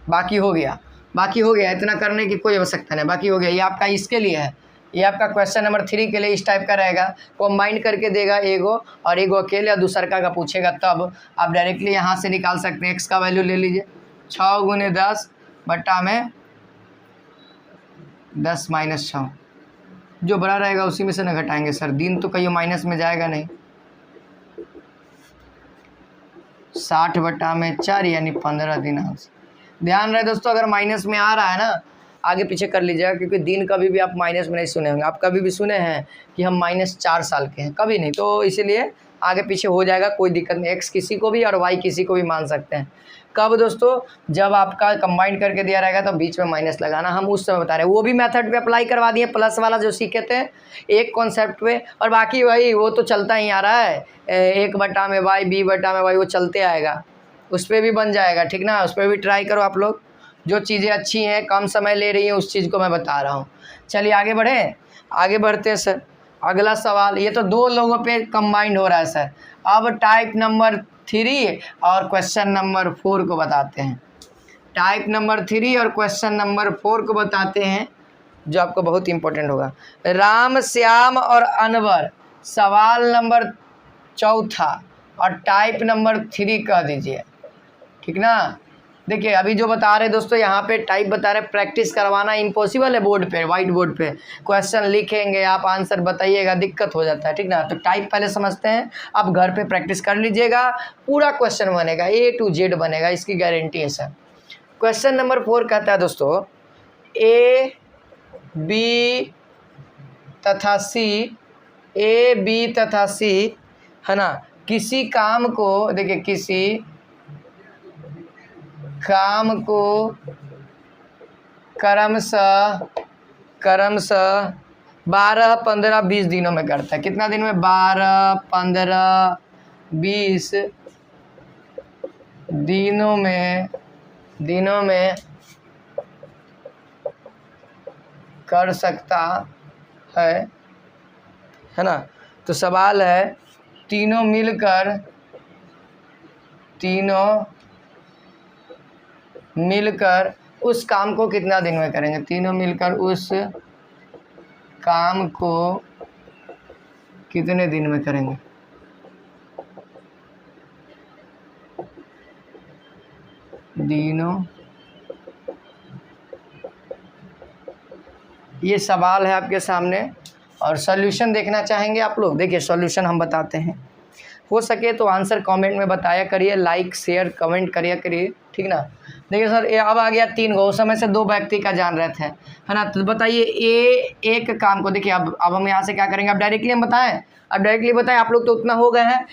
बाकी हो गया, इतना करने की कोई आवश्यकता नहीं, बाकी हो गया। ये आपका इसके लिए है, ये आपका क्वेश्चन नंबर 3 के लिए इस टाइप का रहेगा, कंबाइन करके देगा एगो और एगो अकेले या दूसरा का पूछेगा, तब आप डायरेक्टली यहाँ से निकाल सकते हैं। एक्स का वैल्यू ले लीजिए, 6 गुने 10 बट्टा में 10 - 6, जो बड़ा रहेगा उसी में से न घटाएंगे सर, दिन तो कहीं माइनस में जाएगा नहीं। 60 बट्टा में 4 यानी 15 दिन। ध्यान रहे दोस्तों, अगर माइनस में आ रहा है ना, आगे पीछे कर लीजिएगा, क्योंकि दिन कभी भी आप माइनस में नहीं सुने होंगे। आप कभी भी सुने हैं कि हम -4 साल के हैं? कभी नहीं। तो इसीलिए आगे पीछे हो जाएगा, कोई दिक्कत नहीं। एक्स किसी को भी और वाई किसी को भी मान सकते हैं। कब दोस्तों? जब आपका कंबाइंड करके दिया रहेगा तो बीच में माइनस लगाना, हम उस समय बता रहे हैं। वो भी मेथड पे अप्लाई करवा दिए, प्लस वाला जो सीखे थे एक कॉन्सेप्ट पे, और बाकी वही वो तो चलता ही आ रहा है, 1/y b/y वो चलते आएगा, उस पर भी बन जाएगा, ठीक ना। उस पर भी ट्राई करो आप लोग, जो चीज़ें अच्छी हैं, कम समय ले रही हैं, उस चीज़ को मैं बता रहा हूँ। चलिए आगे बढ़ें, आगे बढ़ते हैं सर। अगला सवाल, ये तो 2 लोगों पे कंबाइंड हो रहा है सर। अब टाइप नंबर 3 और क्वेश्चन नंबर 4 को बताते हैं। टाइप नंबर 3 और क्वेश्चन नंबर 4 को बताते हैं, जो आपको बहुत इंपॉर्टेंट होगा। राम, श्याम और अनवर, सवाल नंबर 4 और टाइप नंबर 3 कह दीजिए, ठीक ना। देखिए अभी जो बता रहे दोस्तों, यहाँ पे टाइप बता रहे, प्रैक्टिस करवाना इम्पॉसिबल है। बोर्ड पे, वाइट बोर्ड पे क्वेश्चन लिखेंगे, आप आंसर बताइएगा, दिक्कत हो जाता है, ठीक ना। तो टाइप पहले समझते हैं, आप घर पे प्रैक्टिस कर लीजिएगा, पूरा क्वेश्चन बनेगा, A to Z बनेगा, इसकी गारंटी है सर। क्वेश्चन नंबर 4 कहता है दोस्तों, A, B तथा C, है ना, किसी काम को, देखिए किसी काम को क्रमशः 12, 15, 20 दिनों में करता है। कितना दिन में? 12, 15, 20 दिनों में कर सकता है ना। तो सवाल है, तीनों मिलकर उस काम को कितना दिन में करेंगे? तीनों मिलकर उस काम को कितने दिन में करेंगे? ये सवाल है आपके सामने, और सॉल्यूशन देखना चाहेंगे आप लोग? देखिए सॉल्यूशन हम बताते हैं, हो सके तो आंसर कमेंट में बताया करिए, लाइक शेयर कमेंट करिए, ठीक ना। देखिए सर, ये अब आ गया 3 गो, उस समय से 2 व्यक्ति का जान रहे थे, है ना। तो बताइए एक काम को, देखिए अब हम यहाँ से क्या करेंगे, अब डायरेक्टली हम बताएं, आप लोग तो उतना हो गए हैं।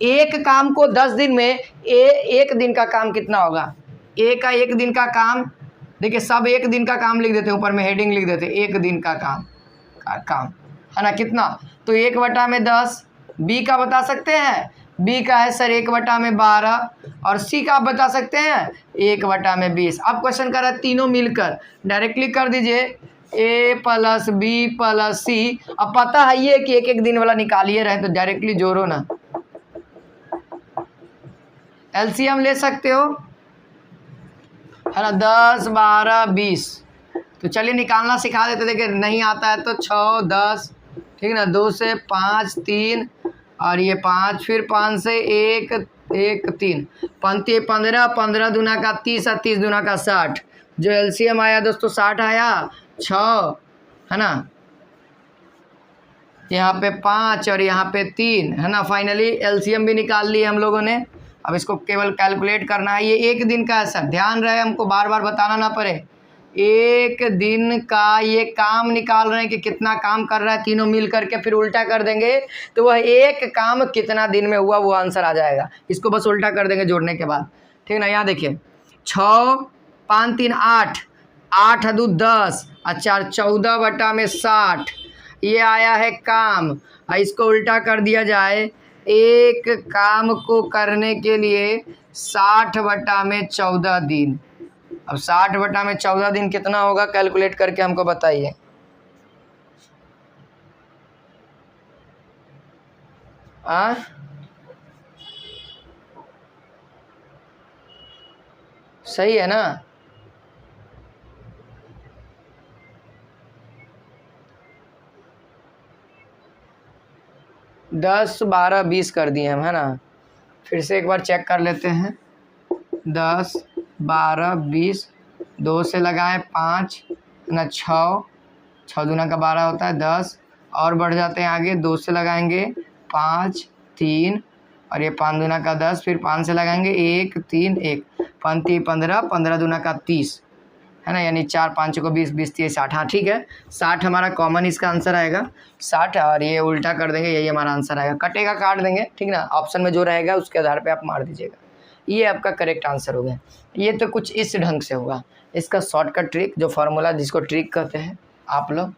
एक काम को 10 दिन में, एक दिन का काम कितना होगा? का 1 दिन का काम, देखिए सब 1 दिन का काम लिख देते हैं, ऊपर में हेडिंग लिख देते हैं, 1 दिन का काम, है ना, कितना? तो 1/10। बी का बता सकते हैं, बी का है सर 1/12 और सी का आप बता सकते हैं 1/20। अब क्वेश्चन कर रहा है तीनों मिलकर, डायरेक्टली कर दीजिए ए प्लस बी प्लस सी। अब पता है ये कि एक एक दिन वाला निकालिए रहे तो डायरेक्टली जोड़ो ना, एलसीएम ले सकते हो है ना, 10 12 20। तो चलिए निकालना सिखा देते, देखिए नहीं आता है तो 6 10, ठीक है ना, 2 से 5 3 और ये 5, फिर 5 से 1 1 3, 15 15 दूना का 30 और 30 दूना का 60। जो एलसीएम आया दोस्तों 60 आया, 6 है ना, यहाँ पे 5 और यहाँ पे 3 है ना। फाइनली एलसीएम भी निकाल लिए हम लोगों ने। अब इसको केवल कैलकुलेट करना है। ये एक दिन का है सर, ध्यान रहे हमको बार बार बताना ना पड़े। एक दिन का ये काम निकाल रहे हैं कि कितना काम कर रहा है, तीनों मिल करके फिर उल्टा कर देंगे तो वह एक काम कितना दिन में हुआ वो आंसर आ जाएगा। इसको बस उल्टा कर देंगे जोड़ने के बाद, ठीक ना। यहाँ देखिए 6 5 3 8, 8 2 10 और 4 14/60 ये आया है काम। और इसको उल्टा कर दिया जाए, एक काम को करने के लिए 60/14 दिन। अब 60/14 दिन कितना होगा कैलकुलेट करके हमको बताइए। सही है ना। 10 12 20 कर दिए हम, है ना। फिर से एक बार चेक कर लेते हैं। 10 12 20, 2 से लगाएं 5 ना, 6 6 दूना का 12 होता है 10, और बढ़ जाते हैं आगे, 2 से लगाएंगे 5 3 और ये 5 दूना का 10, फिर 5 से लगाएंगे 1 3 1, 5 15 15 दूना का 30 है ना, यानी 4 5 को 20 20 30 60। हाँ ठीक है, 60 हमारा कॉमन इसका आंसर आएगा 60, और ये उल्टा कर देंगे यही हमारा आंसर आएगा। कटेगा काट देंगे, ठीक ना, ऑप्शन में जो रहेगा उसके आधार पे आप मार दीजिएगा। ये आपका करेक्ट आंसर हो गया। ये तो कुछ इस ढंग से होगा, इसका शॉर्टकट ट्रिक जो फार्मूला जिसको ट्रिक कहते हैं आप लोग,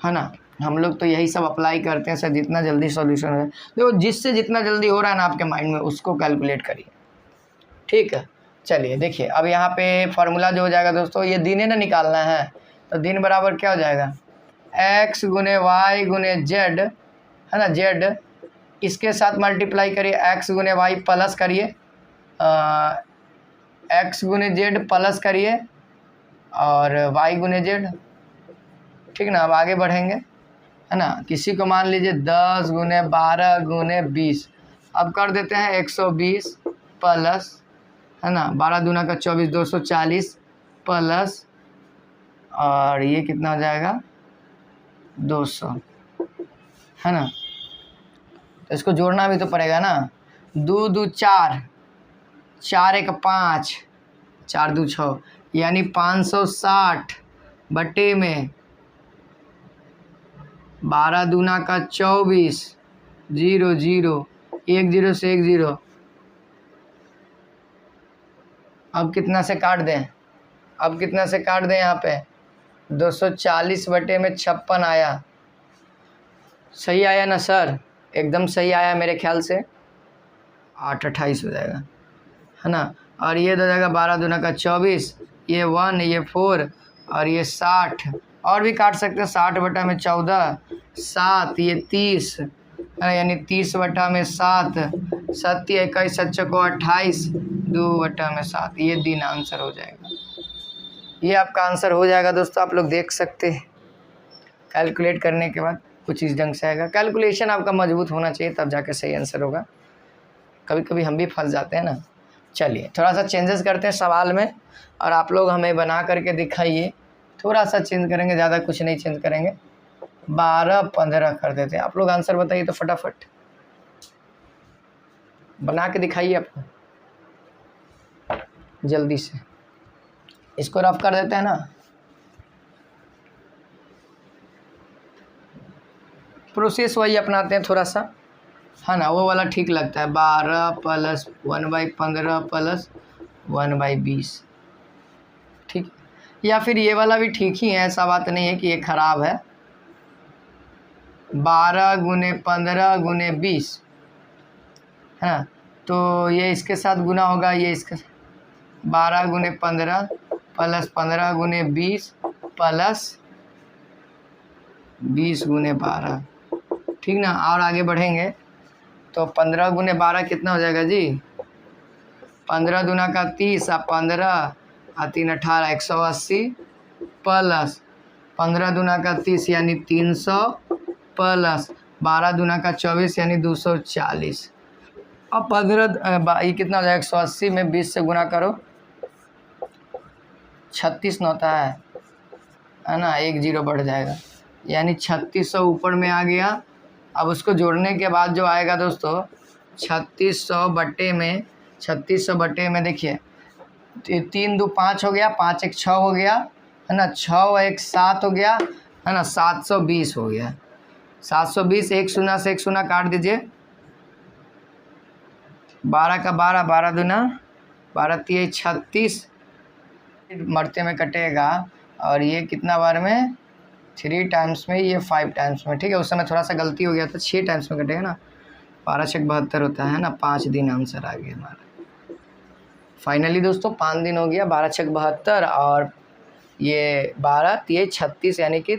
है ना। हम लोग तो यही सब अप्लाई करते हैं सर, जितना जल्दी सॉल्यूशन हो। देखो जिससे जितना जल्दी हो रहा है ना आपके माइंड में, उसको कैलकुलेट करिए, ठीक है। चलिए देखिए अब यहाँ पे फार्मूला जो हो जाएगा दोस्तों, ये दिन है ना निकालना है, तो दिन बराबर क्या हो जाएगा, x गुने वाई गुने जेड, है ना, जेड इसके साथ मल्टीप्लाई करिए, x गुने वाई प्लस करिए, x गुने जेड प्लस करिए और y गुने जेड, ठीक ना। अब आगे बढ़ेंगे, है ना। किसी को मान लीजिए 10 गुने 12 गुने 20, अब कर देते हैं 120 प्लस, है ना, 12 दूना का 24 240 प्लस, और ये कितना हो जाएगा 200, है ना। तो इसको जोड़ना भी तो पड़ेगा ना, 2 2 4 4 1 5 4 2 6, यानी 560 बटे में 12 दूना का 24 0 0 1 0 से 1 0। अब कितना से काट दें, अब कितना से काट दें, यहाँ पे 240 बटे में 56 आया। सही आया ना सर, एकदम सही आया मेरे ख्याल से। 8 28 हो जाएगा, है ना। और ये हो जाएगा 12 दूना का 24, ये 1 ये 4 और ये 60, और भी काट सकते हैं 60 बटा में 14 7 ये 30, यानी 30 बटा में 7 7 21 7 को 28 2 बटा में 7, ये दिन आंसर हो जाएगा। ये आपका आंसर हो जाएगा दोस्तों, आप लोग देख सकते हैं। कैलकुलेट करने के बाद कुछ इस ढंग से आएगा। कैलकुलेशन आपका मजबूत होना चाहिए तब जाके सही आंसर होगा। कभी कभी हम भी फंस जाते हैं ना। चलिए थोड़ा सा चेंजेस करते हैं सवाल में, और आप लोग हमें बना करके दिखाइए। थोड़ा सा चेंज करेंगे, ज़्यादा कुछ नहीं चेंज करेंगे। 12 15 कर देते हैं। आप लोग आंसर बताइए तो फटाफट बना के दिखाइए आपको जल्दी से। इसको रफ कर देते हैं ना, प्रोसेस वही अपनाते हैं थोड़ा सा, है ना, वो वाला ठीक लगता है। 12 प्लस 1/15 प्लस 1/20, ठीक। या फिर ये वाला भी ठीक ही है, ऐसा बात नहीं है कि ये ख़राब है। 12 गुने 15 गुने 20, है ना। तो ये इसके साथ गुना होगा, ये इसके 12 गुने 15 प्लस 15 गुने 20 प्लस 20 गुने 12, ठीक ना। और आगे बढ़ेंगे तो 15 गुने 12 कितना हो जाएगा जी, 15 दूना का 30 और 15 और 3 18 180 प्लस 15 दूना का 30 यानी 300 प्लस 12 दूना का 24 यानी 240। अब 15 ये कितना हो जाएगा, 180 में 20 से गुना करो, 36 न होता है ना, 1 जीरो बढ़ जाएगा, यानी 3600 ऊपर में आ गया। अब उसको जोड़ने के बाद जो आएगा दोस्तों 3600 बट्टे में देखिए 3 2 5 हो गया, 5 1 6 हो गया, है ना, 6 1 7 हो गया, है ना, 720 हो गया। 720 एक शून्य से एक शून्य काट दीजिए, 12 का 12 12 दूना 12 3 36 मरते में कटेगा, और ये कितना बार में 3 टाइम्स में, ये 5 टाइम्स में, ठीक है। उस समय थोड़ा सा गलती हो गया था, 6 टाइम्स में कटेगा ना, 12 6 72 होता है ना, 5 दिन आंसर आ गया हमारा। फाइनली दोस्तों 5 दिन हो गया, 12 6 72 और ये 12 3 36 यानी कि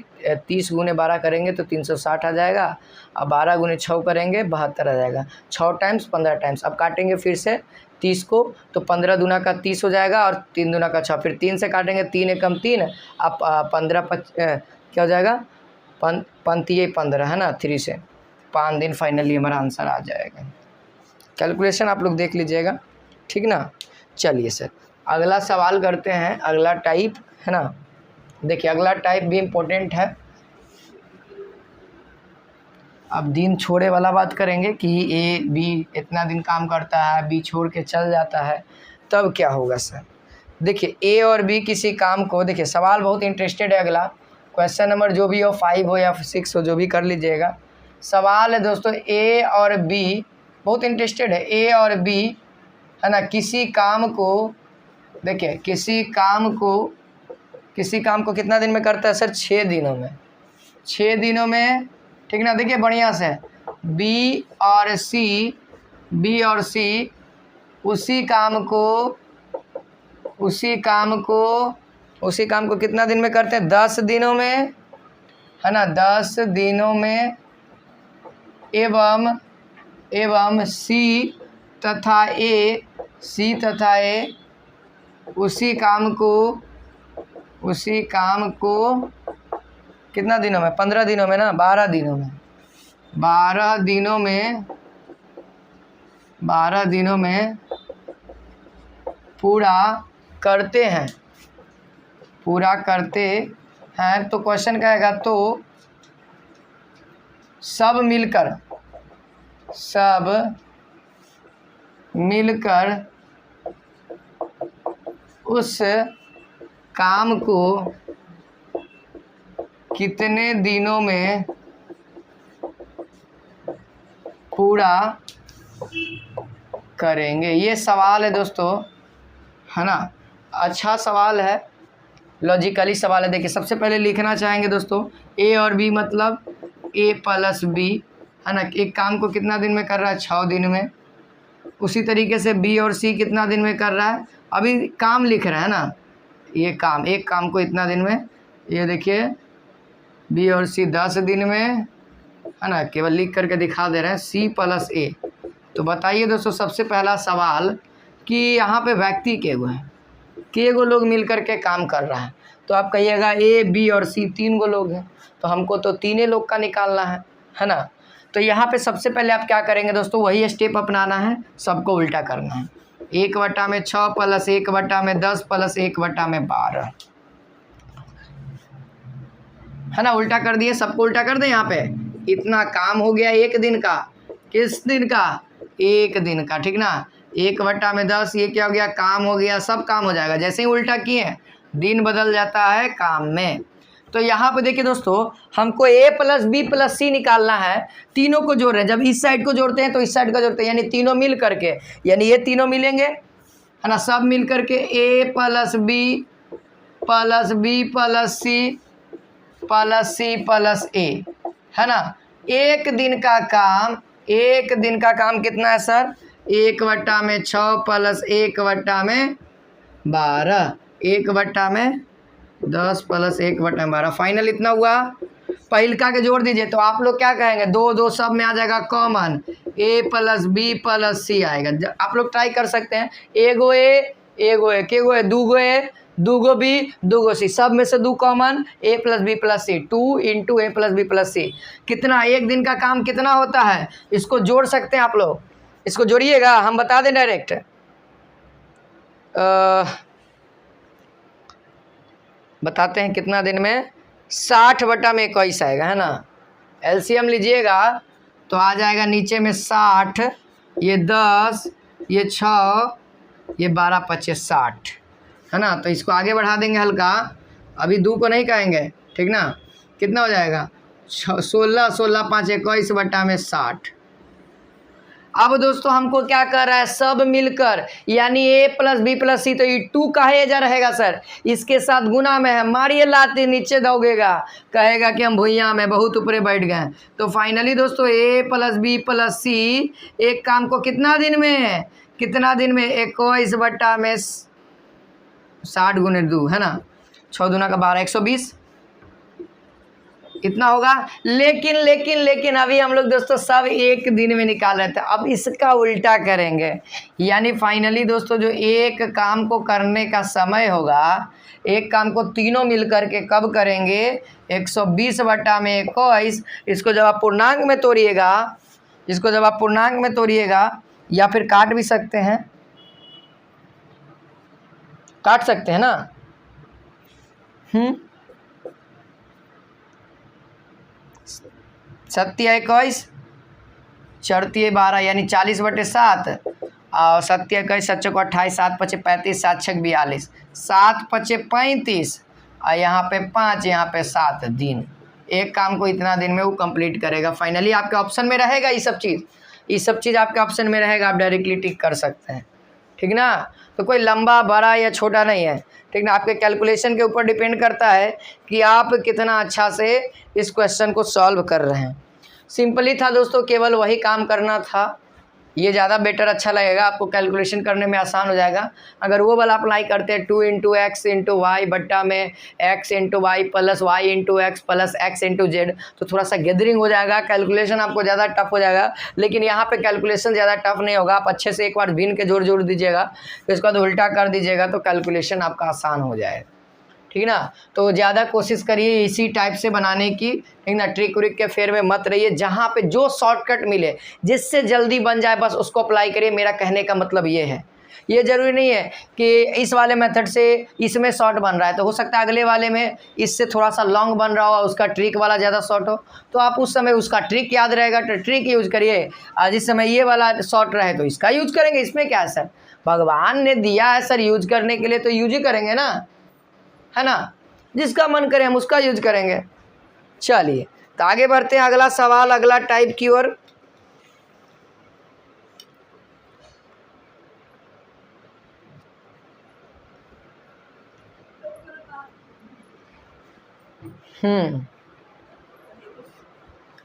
30 गुने 12 करेंगे तो 360 आ जाएगा, और 12 गुने 6 करेंगे 72 आ जाएगा। 6 टाइम्स 15 टाइम्स। अब काटेंगे फिर से 30 को, तो 15 दूना का 30 हो जाएगा और 3 दूना का 6, फिर 3 से काटेंगे, 3 एकम 3, अब 15 क्या हो जाएगा, 15 है ना, 3 से 5 दिन फाइनली हमारा आंसर आ जाएगा। कैलकुलेशन आप लोग देख लीजिएगा, ठीक ना। चलिए सर अगला सवाल करते हैं, अगला टाइप, है ना। देखिए अगला टाइप भी इम्पोर्टेंट है। अब दिन छोड़े वाला बात करेंगे कि ए बी इतना दिन काम करता है, बी छोड़ के चल जाता है, तब क्या होगा सर। देखिए ए और बी किसी काम को, देखिए सवाल बहुत इंटरेस्टेड है। अगला क्वेश्चन नंबर जो भी हो, 5 हो या 6 हो, जो भी कर लीजिएगा। सवाल है दोस्तों ए और बी, बहुत इंटरेस्टेड है। ए और बी, है ना, किसी काम को, देखिए किसी काम को कितना दिन में करता है सर, 6 दिनों में। 6 दिनों में, ठीक ना। देखिए बढ़िया से बी और सी उसी काम को कितना दिन में करते हैं, 10 दिनों में, है ना, 10 दिनों में। एवं सी तथा ए उसी काम को कितना दिनों में, 15 दिनों में ना, 12 दिनों में पूरा करते हैं। तो क्वेश्चन क्या आएगा, तो सब मिलकर उस काम को कितने दिनों में पूरा करेंगे। ये सवाल है दोस्तों, है ना। अच्छा सवाल है, लॉजिकली सवाल है। देखिए सबसे पहले लिखना चाहेंगे दोस्तों, ए और बी मतलब ए प्लस बी, है ना, एक काम को कितना दिन में कर रहा है, 6 दिन में। उसी तरीके से बी और सी कितना दिन में कर रहा है, अभी काम लिख रहा है ना, ये काम, एक काम को इतना दिन में, ये देखिए बी और सी 10 दिन में, है ना, केवल लिख करके दिखा दे रहे हैं, सी प्लस ए। तो बताइए दोस्तों सबसे पहला सवाल कि यहाँ पे व्यक्ति के गो लोग मिल करके काम कर रहा है। तो आप कहिएगा ए बी और सी 3 गो लोग हैं, तो हमको तो 3 लोग का निकालना है ना। तो यहाँ पे सबसे पहले आप क्या करेंगे दोस्तों, वही स्टेप अपनाना है, सबको उल्टा करना है। 1/6 प्लस 1/10 प्लस 1/12, है ना, उल्टा कर दिए, सबको उल्टा कर दें। यहाँ पे इतना काम हो गया 1 दिन का, किस दिन का, 1 दिन का, ठीक ना। 1/10 ये क्या हो गया, काम हो गया, सब काम हो जाएगा। जैसे ही उल्टा किए दिन बदल जाता है काम में। तो यहाँ पे देखिए दोस्तों हमको a प्लस बी प्लस सी निकालना है, तीनों को जोड़ रहे हैं। जब इस साइड को जोड़ते हैं तो इस साइड का जोड़ते हैं, यानी तीनों मिल करके, यानी ये तीनों मिलेंगे, है ना, सब मिल करके a plus B plus C plus A, है ना। एक दिन का काम कितना है सर, 1/6 प्लस 1/12, 1/10 प्लस 1/12, फाइनल इतना हुआ। पहिलका के जोड़ दीजिए तो आप लोग क्या कहेंगे, 2 2 सब में आ जाएगा common, a plus B plus C आएगा। आप लोग ट्राई कर सकते हैं, एगो ए केगो ए, दूगो ए, दूगो बी, दूगो सी, सब में से 2 common, a plus B plus C, 2 into A plus B plus C. कितना, एक दिन का काम कितना होता है, इसको जोड़ सकते हैं आप लोग, इसको जोड़िएगा, हम बता दें डायरेक्ट। बताते हैं कितना दिन में, 60/21 आएगा, है ना। एलसीएम लीजिएगा तो आ जाएगा नीचे में 60, ये 10, ये 6, ये 12 25 60, है ना। तो इसको आगे बढ़ा देंगे हल्का, अभी 2 को नहीं कहेंगे, ठीक ना। कितना हो जाएगा, 16 16 5 21/60। अब दोस्तों हमको क्या कर रहा है, सब मिलकर, यानी a प्लस बी प्लस सी, तो ये 2 काहे जा रहेगा सर, इसके साथ गुना में है, मारिए लाते नीचे दौगेगा, कहेगा कि हम भुइयाँ में बहुत ऊपरे बैठ गए। तो फाइनली दोस्तों a प्लस बी प्लस सी एक काम को कितना दिन में, 21/60 गुने 2, है ना, 6 दूना का 12, 120 इतना होगा। लेकिन अभी हम लोग दोस्तों सब एक दिन में निकाल रहे थे, अब इसका उल्टा करेंगे, यानी फाइनली दोस्तों जो एक काम को करने का समय होगा, एक काम को तीनों मिल करके कब करेंगे, 120/21। इसको जब आप पूर्णांक में तोड़िएगा, या फिर काट भी सकते हैं, काट सकते हैं ना, 7 21 4 12, यानी 40/7, और 7 21 7 को 28, 7 5 35, 7 6 42, 7 5 35, और यहाँ पे 5, यहाँ पे 7 दिन। एक काम को इतना दिन में वो कंप्लीट करेगा। फाइनली आपके ऑप्शन में रहेगा ये सब चीज़ आपके ऑप्शन में रहेगा, आप डायरेक्टली टिक कर सकते हैं, ठीक ना। तो कोई लंबा बड़ा या छोटा नहीं है, ठीक ना, आपके कैलकुलेशन के ऊपर डिपेंड करता है कि आप कितना अच्छा से इस क्वेश्चन को सॉल्व कर रहे हैं। सिंपली था दोस्तों, केवल वही काम करना था, ये ज़्यादा बेटर अच्छा लगेगा, आपको कैलकुलेशन करने में आसान हो जाएगा। अगर वो वाला अप्लाई करते हैं 2 इंटू एक्स इंटू वाई बट्टा में x into y plus y into x plus x into z, तो थोड़ा सा गैदरिंग हो जाएगा, कैलकुलेशन आपको ज़्यादा टफ हो जाएगा। लेकिन यहाँ पे कैलकुलेशन ज़्यादा टफ नहीं होगा, आप अच्छे से एक बार भिन्न के जोड़ दीजिएगा, फिर उसके बाद उल्टा कर दीजिएगा, तो कैलकुलेशन आपका आसान हो जाएगा, ठीक ना। तो ज़्यादा कोशिश करिए इसी टाइप से बनाने की, ठीक ना, ट्रिक व्रिक के फेर में मत रहिए, जहाँ पे जो शॉर्टकट मिले जिससे जल्दी बन जाए बस उसको अप्लाई करिए। मेरा कहने का मतलब ये है, ये ज़रूरी नहीं है कि इस वाले मेथड से इसमें शॉर्ट बन रहा है तो हो सकता है अगले वाले में इससे थोड़ा सा लॉन्ग बन रहा हो, उसका ट्रिक वाला ज़्यादा शॉर्ट हो, तो आप उस समय उसका ट्रिक याद रहेगा तो ट्रिक यूज करिए, और जिस समय ये वाला शॉर्ट रहे तो इसका यूज करेंगे। इसमें क्या है सर, भगवान ने दिया है सर यूज करने के लिए, तो यूज ही करेंगे ना, है ना, जिसका मन करे हम उसका यूज करेंगे। चलिए तो आगे बढ़ते हैं, अगला सवाल, अगला टाइप की ओर।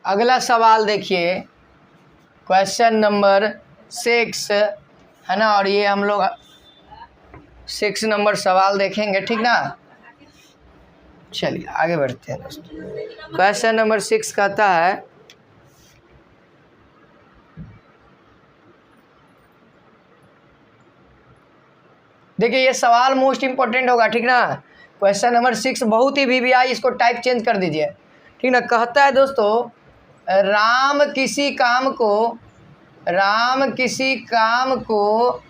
अगला सवाल देखिए, क्वेश्चन नंबर 6 है ना, और ये हम लोग 6 नंबर सवाल देखेंगे, ठीक ना। चलिए आगे बढ़ते हैं दोस्तों। क्वेश्चन नंबर 6 कहता है, देखिए ये सवाल मोस्ट इंपॉर्टेंट होगा, ठीक ना। क्वेश्चन नंबर 6 बहुत ही VVI, इसको टाइप चेंज कर दीजिए, ठीक ना। कहता है दोस्तों, राम किसी काम को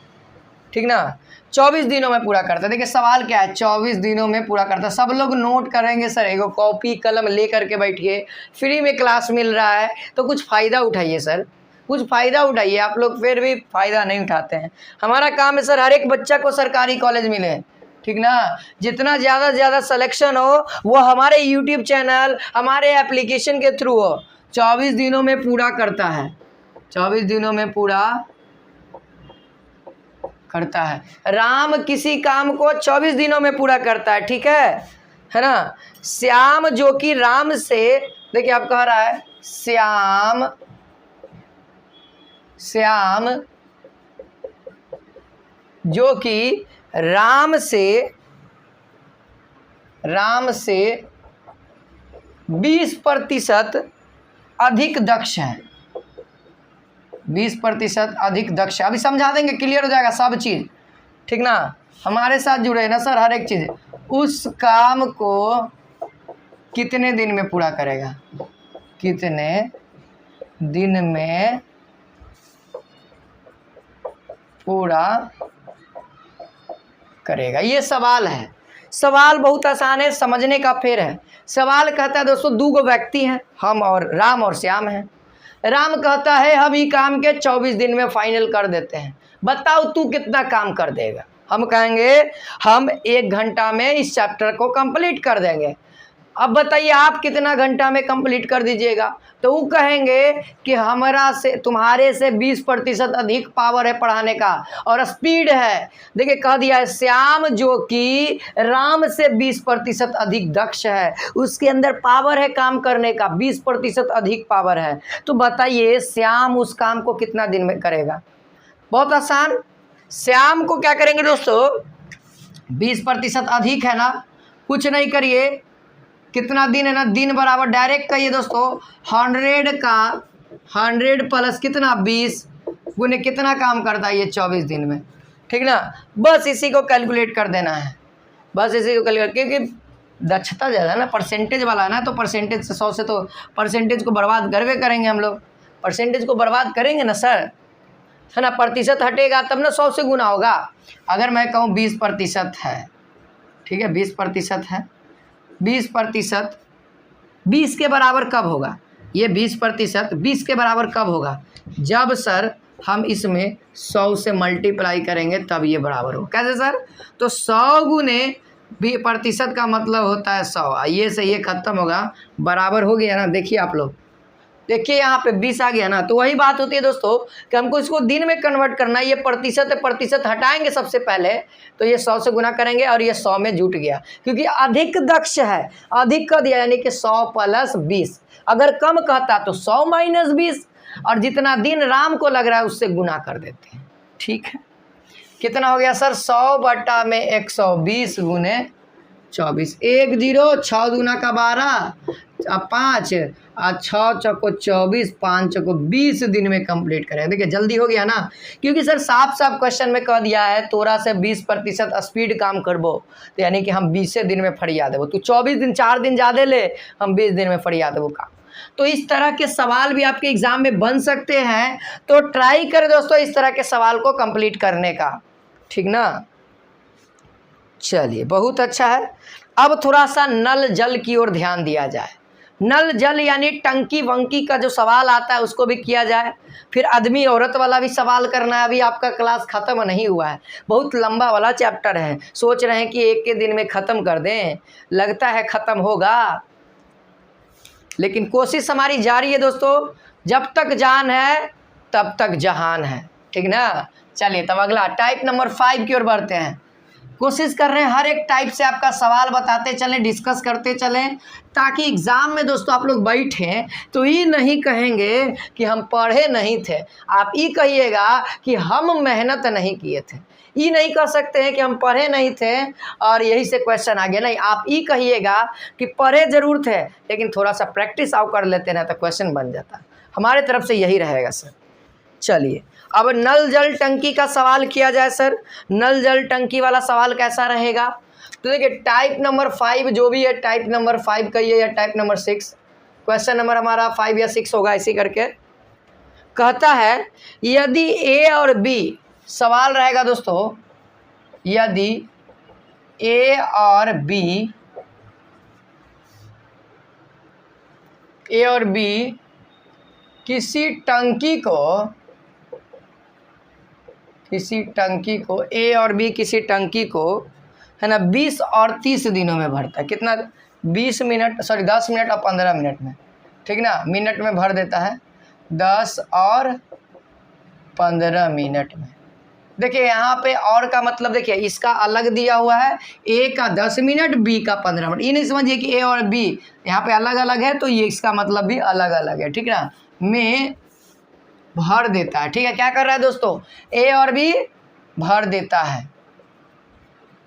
ठीक ना 24 दिनों में पूरा करता है। देखिए सवाल क्या है, 24 दिनों में पूरा करता है। सब लोग नोट करेंगे सर, एगो कॉपी कलम ले करके बैठिए, फ्री में क्लास मिल रहा है तो कुछ फ़ायदा उठाइए सर, कुछ फ़ायदा उठाइए। आप लोग फिर भी फ़ायदा नहीं उठाते हैं। हमारा काम है सर हर एक बच्चा को सरकारी कॉलेज मिले, ठीक ना। जितना ज़्यादा से ज़्यादा सिलेक्शन हो वो हमारे यूट्यूब चैनल, हमारे एप्लीकेशन के थ्रू हो। 24 दिनों में पूरा करता है, 24 दिनों में पूरा करता है। राम किसी काम को 24 दिनों में पूरा करता है, ठीक है ना। श्याम जो कि राम से, देखिए आप कह रहा है श्याम जो कि राम से 20% अधिक दक्ष है, 20% अधिक दक्ष है। अभी समझा देंगे, क्लियर हो जाएगा सब चीज़, ठीक ना। हमारे साथ जुड़े ना सर, हर एक चीज़। उस काम को कितने दिन में पूरा करेगा, कितने दिन में पूरा करेगा, ये सवाल है। सवाल बहुत आसान है, समझने का फेर है। सवाल कहता है दोस्तों, दो व्यक्ति हैं, हम और राम और श्याम हैं। राम कहता है हम ये काम के 24 दिन में फाइनल कर देते हैं, बताओ तू कितना काम कर देगा। हम कहेंगे हम 1 घंटा में इस चैप्टर को कंप्लीट कर देंगे। अब बताइए आप कितना घंटा में कंप्लीट कर दीजिएगा। तो वो कहेंगे कि हमारा से तुम्हारे से 20% अधिक पावर है पढ़ाने का और स्पीड है। देखिए कह दिया है श्याम जो कि राम से 20% अधिक दक्ष है, उसके अंदर पावर है काम करने का, 20% अधिक पावर है। तो बताइए श्याम उस काम को कितना दिन में करेगा। बहुत आसान। श्याम को क्या करेंगे दोस्तों, 20% अधिक है ना, कुछ नहीं करिए, कितना दिन है ना, दिन बराबर डायरेक्ट कहिए दोस्तों 100 का 100 प्लस कितना 20 गुने कितना काम करता है ये 24 दिन में, ठीक ना। बस इसी को कैलकुलेट कर देना है, बस इसी को कैलकुलेट, क्योंकि दक्षता ज़्यादा है ना, परसेंटेज वाला है ना, तो परसेंटेज से 100 से तो परसेंटेज को बर्बाद करवे करेंगे हम लोग, परसेंटेज को बर्बाद करेंगे ना सर, है ना। प्रतिशत हटेगा तब ना 100 से गुना होगा। अगर मैं कहूँ 20% है, ठीक है 20% है, 20% 20 के बराबर कब होगा, ये 20% 20 के बराबर कब होगा, जब सर हम इसमें 100 से मल्टीप्लाई करेंगे तब ये बराबर हो। कैसे सर, तो 100 गुने प्रतिशत का मतलब होता है 100, ये से ये खत्म होगा, बराबर हो गया ना। देखिए आप लोग, देखिए यहाँ पे 20 आ गया ना। तो वही बात होती है दोस्तों कि हमको इसको दिन में कन्वर्ट करना है। ये प्रतिशत है, प्रतिशत हटाएंगे सबसे पहले, तो ये 100 से गुना करेंगे और ये 100 में जुट गया, क्योंकि अधिक दक्ष है, अधिक कर दिया यानी कि 100 प्लस 20। अगर कम कहता तो 100 माइनस 20, और जितना दिन राम को लग रहा है उससे गुना कर देते हैं, ठीक है। कितना हो गया सर, 100 बटा में 120 गुने 24, 1 0 6 दूना का 12 5 और 6 चौको 24 5 चौको 20 दिन में कंप्लीट करें। देखिए जल्दी हो गया ना, क्योंकि सर साफ साफ क्वेश्चन में कह दिया है तोरा से 20% स्पीड काम करबो, तो यानी कि हम 20 दिन में फरिया देबो। तू 24 दिन 4 दिन ज़्यादा ले, हम 20 दिन में फरिया देबो काम। तो इस तरह के सवाल भी आपके एग्जाम में बन सकते हैं, तो ट्राई करें दोस्तों इस तरह के सवाल को कंप्लीट करने का, ठीक ना। चलिए बहुत अच्छा है। अब थोड़ा सा नल जल की ओर ध्यान दिया जाए। नल जल यानी टंकी वंकी का जो सवाल आता है उसको भी किया जाए, फिर आदमी औरत वाला भी सवाल करना है। अभी आपका क्लास ख़त्म नहीं हुआ है, बहुत लंबा वाला चैप्टर है, सोच रहे हैं कि एक के दिन में ख़त्म कर दें, लगता है ख़त्म होगा, लेकिन कोशिश हमारी जारी है दोस्तों। जब तक जान है तब तक जहान है, ठीक ना। चलिए तब अगला टाइप नंबर 5 की ओर बढ़ते हैं। कोशिश कर रहे हैं हर एक टाइप से आपका सवाल बताते चलें, डिस्कस करते चलें, ताकि एग्ज़ाम में दोस्तों आप लोग बैठें तो ये नहीं कहेंगे कि हम पढ़े नहीं थे, आप ये कहिएगा कि हम मेहनत नहीं किए थे। ये नहीं कह सकते हैं कि हम पढ़े नहीं थे और यही से क्वेश्चन आ गया, नहीं, आप ये कहिएगा कि पढ़े ज़रूर थे लेकिन थोड़ा सा प्रैक्टिस आउट कर लेते ना तो क्वेश्चन बन जाता। हमारे तरफ से यही रहेगा सर। चलिए अब नल जल टंकी का सवाल किया जाए सर। नल जल टंकी वाला सवाल कैसा रहेगा, तो देखिए टाइप नंबर 5 जो भी है, टाइप नंबर 5 कहिए या टाइप नंबर 6, क्वेश्चन नंबर हमारा 5 या 6 होगा, इसी करके कहता है यदि ए और बी, सवाल रहेगा दोस्तों यदि ए और बी किसी टंकी को ए और बी किसी टंकी को है ना 20 और 30 दिनों में भरता है। कितना, 10 मिनट और 15 मिनट में, ठीक ना, मिनट में भर देता है 10 और 15 मिनट में। देखिए यहाँ पे और का मतलब देखिए इसका अलग दिया हुआ है, ए का 10 मिनट बी का 15 मिनट। ये नहीं समझिए कि ए और बी यहाँ पे अलग अलग है तो ये इसका मतलब भी अलग अलग है, ठीक ना, में भर देता है, ठीक है। क्या कर रहा है दोस्तों, ए और बी भर देता है।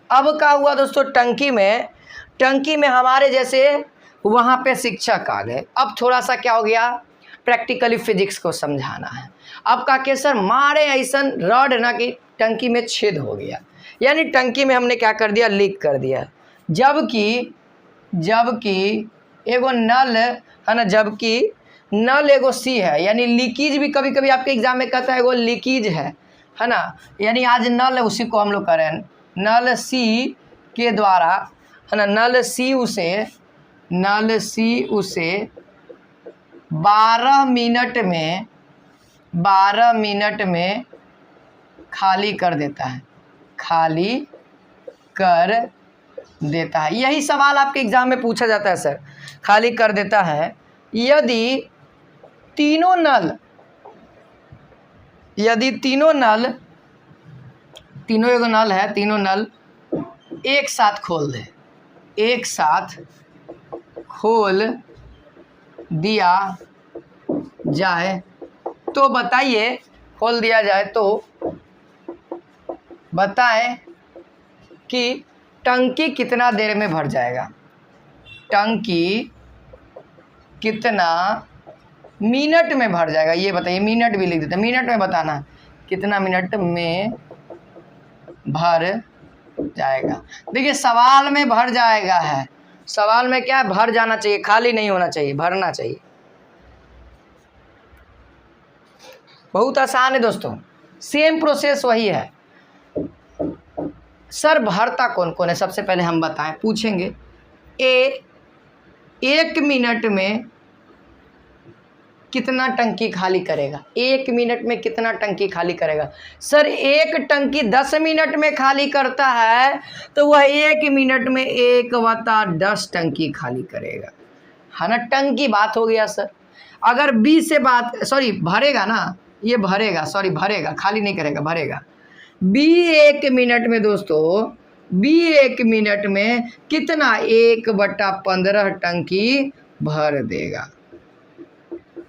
अब क्या हुआ दोस्तों, टंकी में हमारे जैसे वहाँ पे शिक्षक आ गए। अब थोड़ा सा क्या हो गया, प्रैक्टिकली फिजिक्स को समझाना है। अब का के सर मारे ऐसा रॉड ना कि टंकी में छेद हो गया, यानी टंकी में हमने क्या कर दिया, लीक कर दिया। जबकि एगो नल है ना, जबकि नल एगो सी है, यानी लीकेज भी कभी कभी आपके एग्जाम में कहता है एगो लीकेज है ना, यानी आज नल उसी को हम लोग करें, नल सी के द्वारा है ना, नल सी उसे 12 मिनट में खाली कर देता है। यही सवाल आपके एग्जाम में पूछा जाता है सर, खाली कर देता है यदि तीनों नल एक साथ खोल दिया जाए तो बताइए, खोल दिया जाए तो बताएं कि टंकी कितना देर में भर जाएगा, टंकी कितना मिनट में भर जाएगा, ये बताइए। मिनट भी लिख देते हैं, मिनट में बताना कितना मिनट में भर जाएगा। देखिए सवाल में भर जाएगा है, सवाल में क्या है, भर जाना चाहिए, खाली नहीं होना चाहिए, भरना चाहिए। बहुत आसान है दोस्तों, सेम प्रोसेस वही है। सर भरता कौन कौन है, सबसे पहले हम बताएं, पूछेंगे। एक मिनट में कितना टंकी खाली करेगा, 1 मिनट में कितना टंकी खाली करेगा। सर एक टंकी 10 मिनट में खाली करता है तो वह 1 मिनट में 1/10 टंकी खाली करेगा, है ना। टंकी बात हो गया सर। अगर बी से बात, सॉरी भरेगा ना, ये भरेगा, सॉरी भरेगा, खाली नहीं करेगा, भरेगा। बी 1 मिनट में दोस्तों, बी 1 मिनट में कितना 1/15 टंकी भर देगा।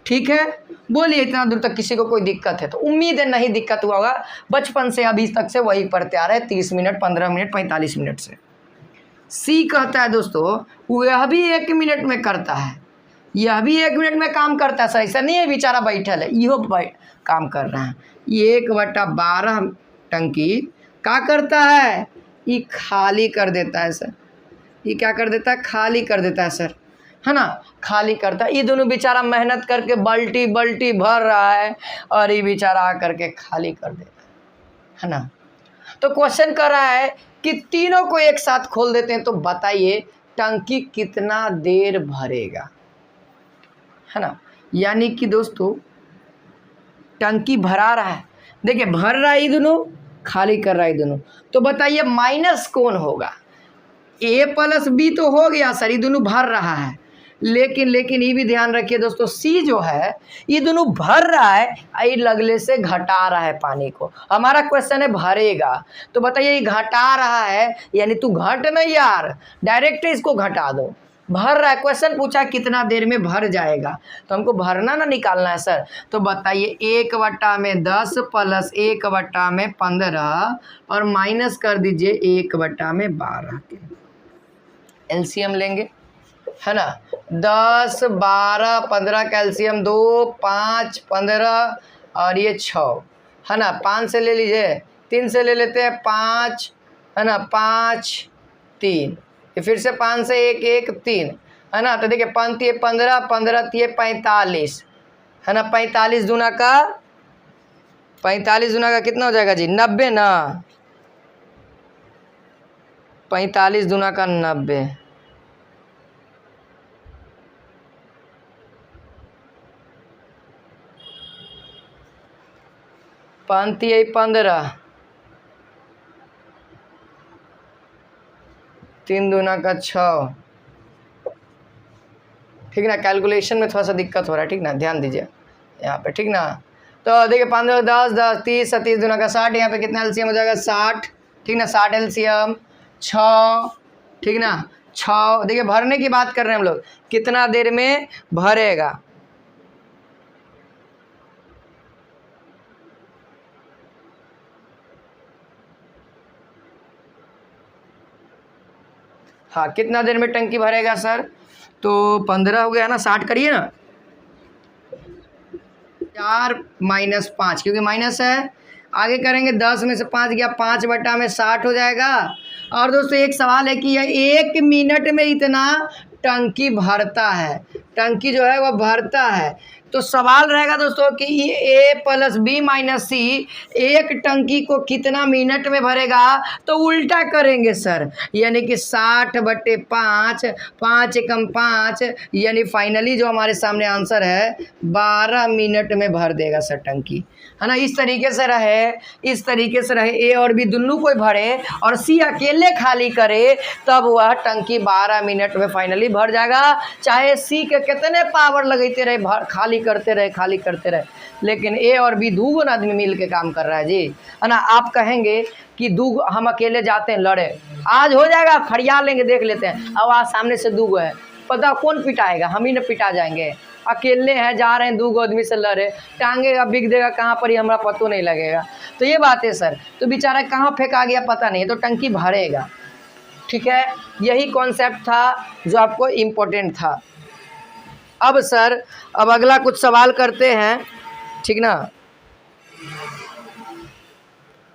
ठीक है, बोलिए इतना दूर तक किसी को कोई दिक्कत है तो? उम्मीद है नहीं दिक्कत हुआ होगा, बचपन से अभी तक से वही पढ़ते आ रहे हैं, 30 मिनट, 15 मिनट, 45 मिनट से। सी कहता है दोस्तों वह भी 1 मिनट में करता है, यह भी 1 मिनट में काम करता है सर, ऐसा नहीं है बेचारा बैठल है, इहो काम कर रहा है। ये 1/12 टंकी क्या करता है, ये खाली कर देता है सर। ये क्या कर देता है, खाली कर देता है सर, है ना, खाली करता है। ये दोनों बेचारा मेहनत करके बाल्टी भर रहा है और ये बेचारा आकर के खाली कर देता है ना। तो क्वेश्चन कर रहा है कि तीनों को एक साथ खोल देते हैं तो बताइए टंकी कितना देर भरेगा, है ना। यानी कि दोस्तों टंकी भरा रहा है, देखिए भर रहा है ये दोनों, खाली कर रहा है ये दोनों, तो बताइए माइनस कौन होगा। ए प्लस बी तो हो गया सर, ये दोनों भर रहा है, लेकिन ये भी ध्यान रखिए दोस्तों, सी जो है ये दोनों भर रहा है, ये लगले से घटा रहा है पानी को। हमारा क्वेश्चन है भरेगा, तो बताइए ये घटा रहा है, यानी तू घट नहीं यार, डायरेक्ट इसको घटा दो। भर रहा है, क्वेश्चन पूछा कितना देर में भर जाएगा, तो हमको भरना ना निकालना है सर। तो बताइए 1/10 प्लस 1/15 और माइनस कर दीजिए 1/12 के एलसीएम लेंगे, है ना। 10, 12, 15 कैल्शियम 2, 5, 15 और ये 6, है ना। 5 से ले लीजिए, 3 से ले लेते हैं 5, है ना, 5, 3, ये फिर से 5 से 1, 1, 3, है ना। तो देखिए 5 ये 15, 15 ये 45, है ना। 45 दूना का कितना हो जाएगा जी, 90 ना। 45 दूना का 90, 5 ये 15, 3 दूना का 6, ठीक ना। कैलकुलेशन में थोड़ा सा दिक्कत हो रहा है, ठीक ना, ध्यान दीजिए यहाँ पे, ठीक ना। तो देखिए 15, 10, 10, 30, 30 दूना का 60, यहाँ पे कितना एलसीएम हो जाएगा 60, ठीक ना। 60 एलसीएम 6, ठीक ना, 6। देखिए भरने की बात कर रहे हैं हम लोग, कितना देर में भरेगा। हाँ, कितना देर में टंकी भरेगा सर? तो 15 हो गया ना, 60 करिए ना, 4 माइनस 5 क्योंकि माइनस है, आगे करेंगे 10 में से 5 गया, 5/60 हो जाएगा। और दोस्तों एक सवाल है कि यह 1 मिनट में इतना टंकी भरता है, टंकी जो है वह भरता है। तो सवाल रहेगा दोस्तों कि ए प्लस बी माइनस सी एक टंकी को कितना मिनट में भरेगा? तो उल्टा करेंगे सर, यानी कि 60/5, 5 एकम 5, यानी फाइनली जो हमारे सामने आंसर है 12 मिनट में भर देगा सर टंकी, है ना। इस तरीके से रहे, इस तरीके से रहे, ए और बी दोनों कोई भरे और सी अकेले खाली करे, तब वह टंकी 12 मिनट में फाइनली भर जाएगा। चाहे सी के कितने पावर लगते रहे, खाली करते रहे, खाली करते रहे, लेकिन ए और बी दो आदमी मिल के काम कर रहा है जी, है ना। आप कहेंगे कि हम अकेले जाते हैं लड़े, आज हो जाएगा, फरिया लेंगे, देख लेते हैं। अब आज सामने से 2 है, पता कौन पिटाएगा? हम ही न पिटा जाएंगे। अकेले हैं, जा रहे हैं, 2 आदमी से लड़े, टांगे का बिक देगा कहाँ पर, ही हमारा पता नहीं लगेगा। तो ये बात है सर। तो बेचारा कहाँ फेंका गया पता नहीं, तो टंकी भरेगा, ठीक है। यही कॉन्सेप्ट था जो आपको इम्पोर्टेंट था। अब सर अब अगला कुछ सवाल करते हैं, ठीक ना।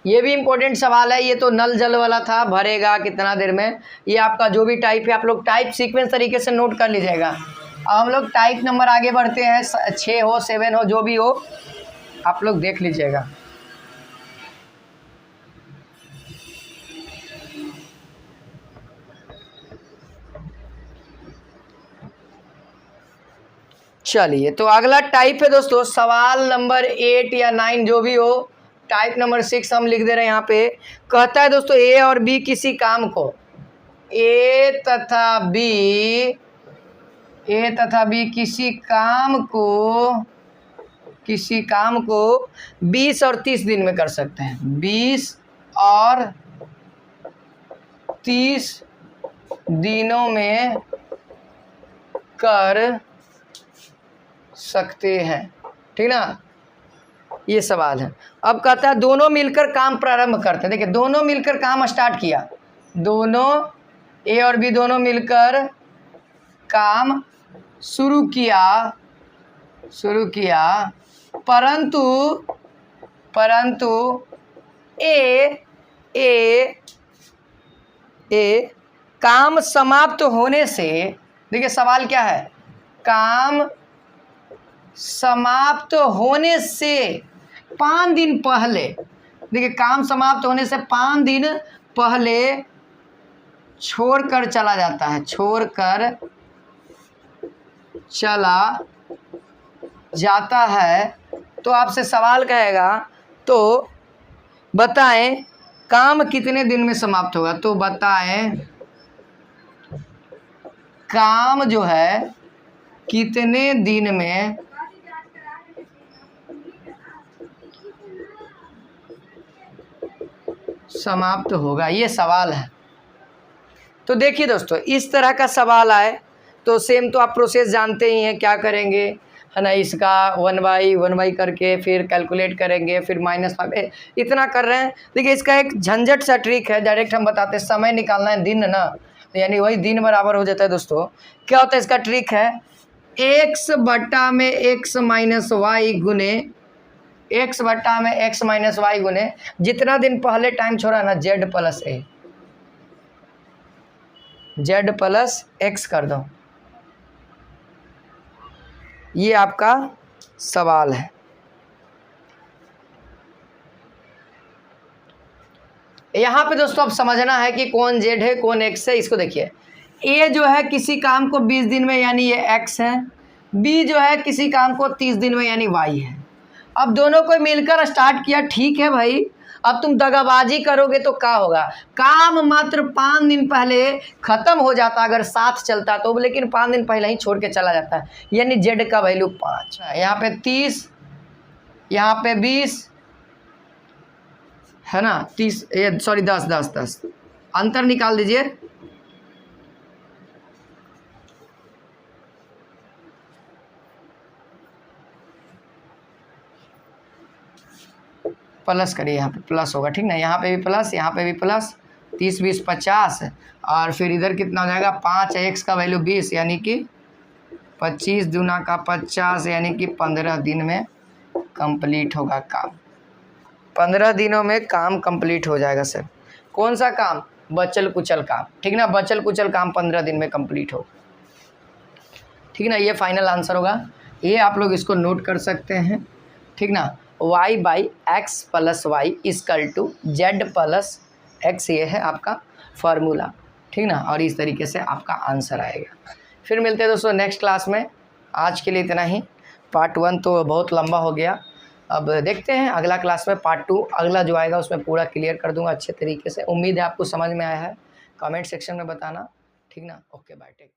ये भी इम्पोर्टेंट सवाल है, ये तो नल जल वाला था, भरेगा कितना देर में। ये आपका जो भी टाइप है, आप लोग टाइप सीक्वेंस तरीके से नोट कर लीजिएगा। अब हम लोग टाइप नंबर आगे बढ़ते हैं, 6 हो 7 हो जो भी हो, आप लोग देख लीजिएगा। चलिए, तो अगला टाइप है दोस्तों, सवाल नंबर 8 या 9 जो भी हो, टाइप नंबर 6 हम लिख दे रहे हैं यहाँ पे। कहता है दोस्तों ए और बी किसी काम को, ए तथा बी किसी काम को 20 और 30 दिन में कर सकते हैं, 20 और 30 दिनों में कर सकते हैं, ठीक ना। ये सवाल है। अब कहता है दोनों मिलकर काम प्रारंभ करते हैं। देखिए, दोनों मिलकर काम स्टार्ट किया, दोनों ए और बी दोनों मिलकर काम शुरू किया, परंतु ए काम समाप्त होने से, देखिए सवाल क्या है, काम समाप्त होने से 5 दिन पहले, देखिए काम समाप्त होने से 5 दिन पहले छोड़कर चला जाता है, छोड़कर चला जाता है। तो आपसे सवाल कहेगा तो बताएं काम कितने दिन में समाप्त होगा। तो बताएं काम जो है कितने दिन में समाप्त होगा, ये सवाल है। तो देखिए दोस्तों, इस तरह का सवाल आए तो सेम तो आप प्रोसेस जानते ही हैं, क्या करेंगे, है ना। इसका 1/1 करके फिर कैलकुलेट करेंगे, फिर -5 इतना कर रहे हैं। देखिए इसका एक झंझट सा ट्रिक है, डायरेक्ट हम बताते हैं। समय निकालना है, दिन ना, तो यानी वही दिन बराबर हो जाता है दोस्तों। क्या होता है इसका ट्रिक है, x बटा में x माइनस वाई गुने जितना दिन पहले टाइम छोड़ा ना, z प्लस x कर दो। ये आपका सवाल है। यहाँ पे दोस्तों अब समझना है कि कौन z है कौन x है। इसको देखिए, a जो है किसी काम को 20 दिन में यानी ये x है, b जो है किसी काम को 30 दिन में यानी y है। अब दोनों को मिलकर स्टार्ट किया, ठीक है भाई। अब तुम दगाबाजी करोगे तो क्या होगा, काम मात्र 5 दिन पहले खत्म हो जाता अगर साथ चलता तो, लेकिन 5 दिन पहले ही छोड़ के चला जाता है, यानी z का वैल्यू 5। यहाँ पे 30, यहाँ पे 20 है ना, 30 सॉरी 10 अंतर निकाल दीजिए। प्लस करिए, यहाँ पे प्लस होगा, ठीक ना। यहाँ पे भी प्लस, यहाँ पे भी प्लस, 30 20 50, और फिर इधर कितना हो जाएगा 5x का वैल्यू 20, यानी कि 25 दूना का 50, यानी कि 15 दिन में कंप्लीट होगा काम। 15 दिनों में काम कंप्लीट हो जाएगा सर। कौन सा काम? बचल कुचल काम, ठीक ना। बचल कुचल काम 15 दिन में कंप्लीट हो, ठीक ना। ये फाइनल आंसर होगा। ये आप लोग इसको नोट कर सकते हैं, ठीक ना। y by x plus y equal to z plus x, ये है आपका फार्मूला, ठीक ना। और इस तरीके से आपका आंसर आएगा। फिर मिलते हैं दोस्तों नेक्स्ट क्लास में। आज के लिए इतना ही। पार्ट 1 तो बहुत लंबा हो गया, अब देखते हैं अगला क्लास में पार्ट 2 अगला जो आएगा उसमें पूरा क्लियर कर दूंगा अच्छे तरीके से। उम्मीद है आपको समझ में आया है। कमेंट सेक्शन में बताना, ठीक ना। Okay bye, take.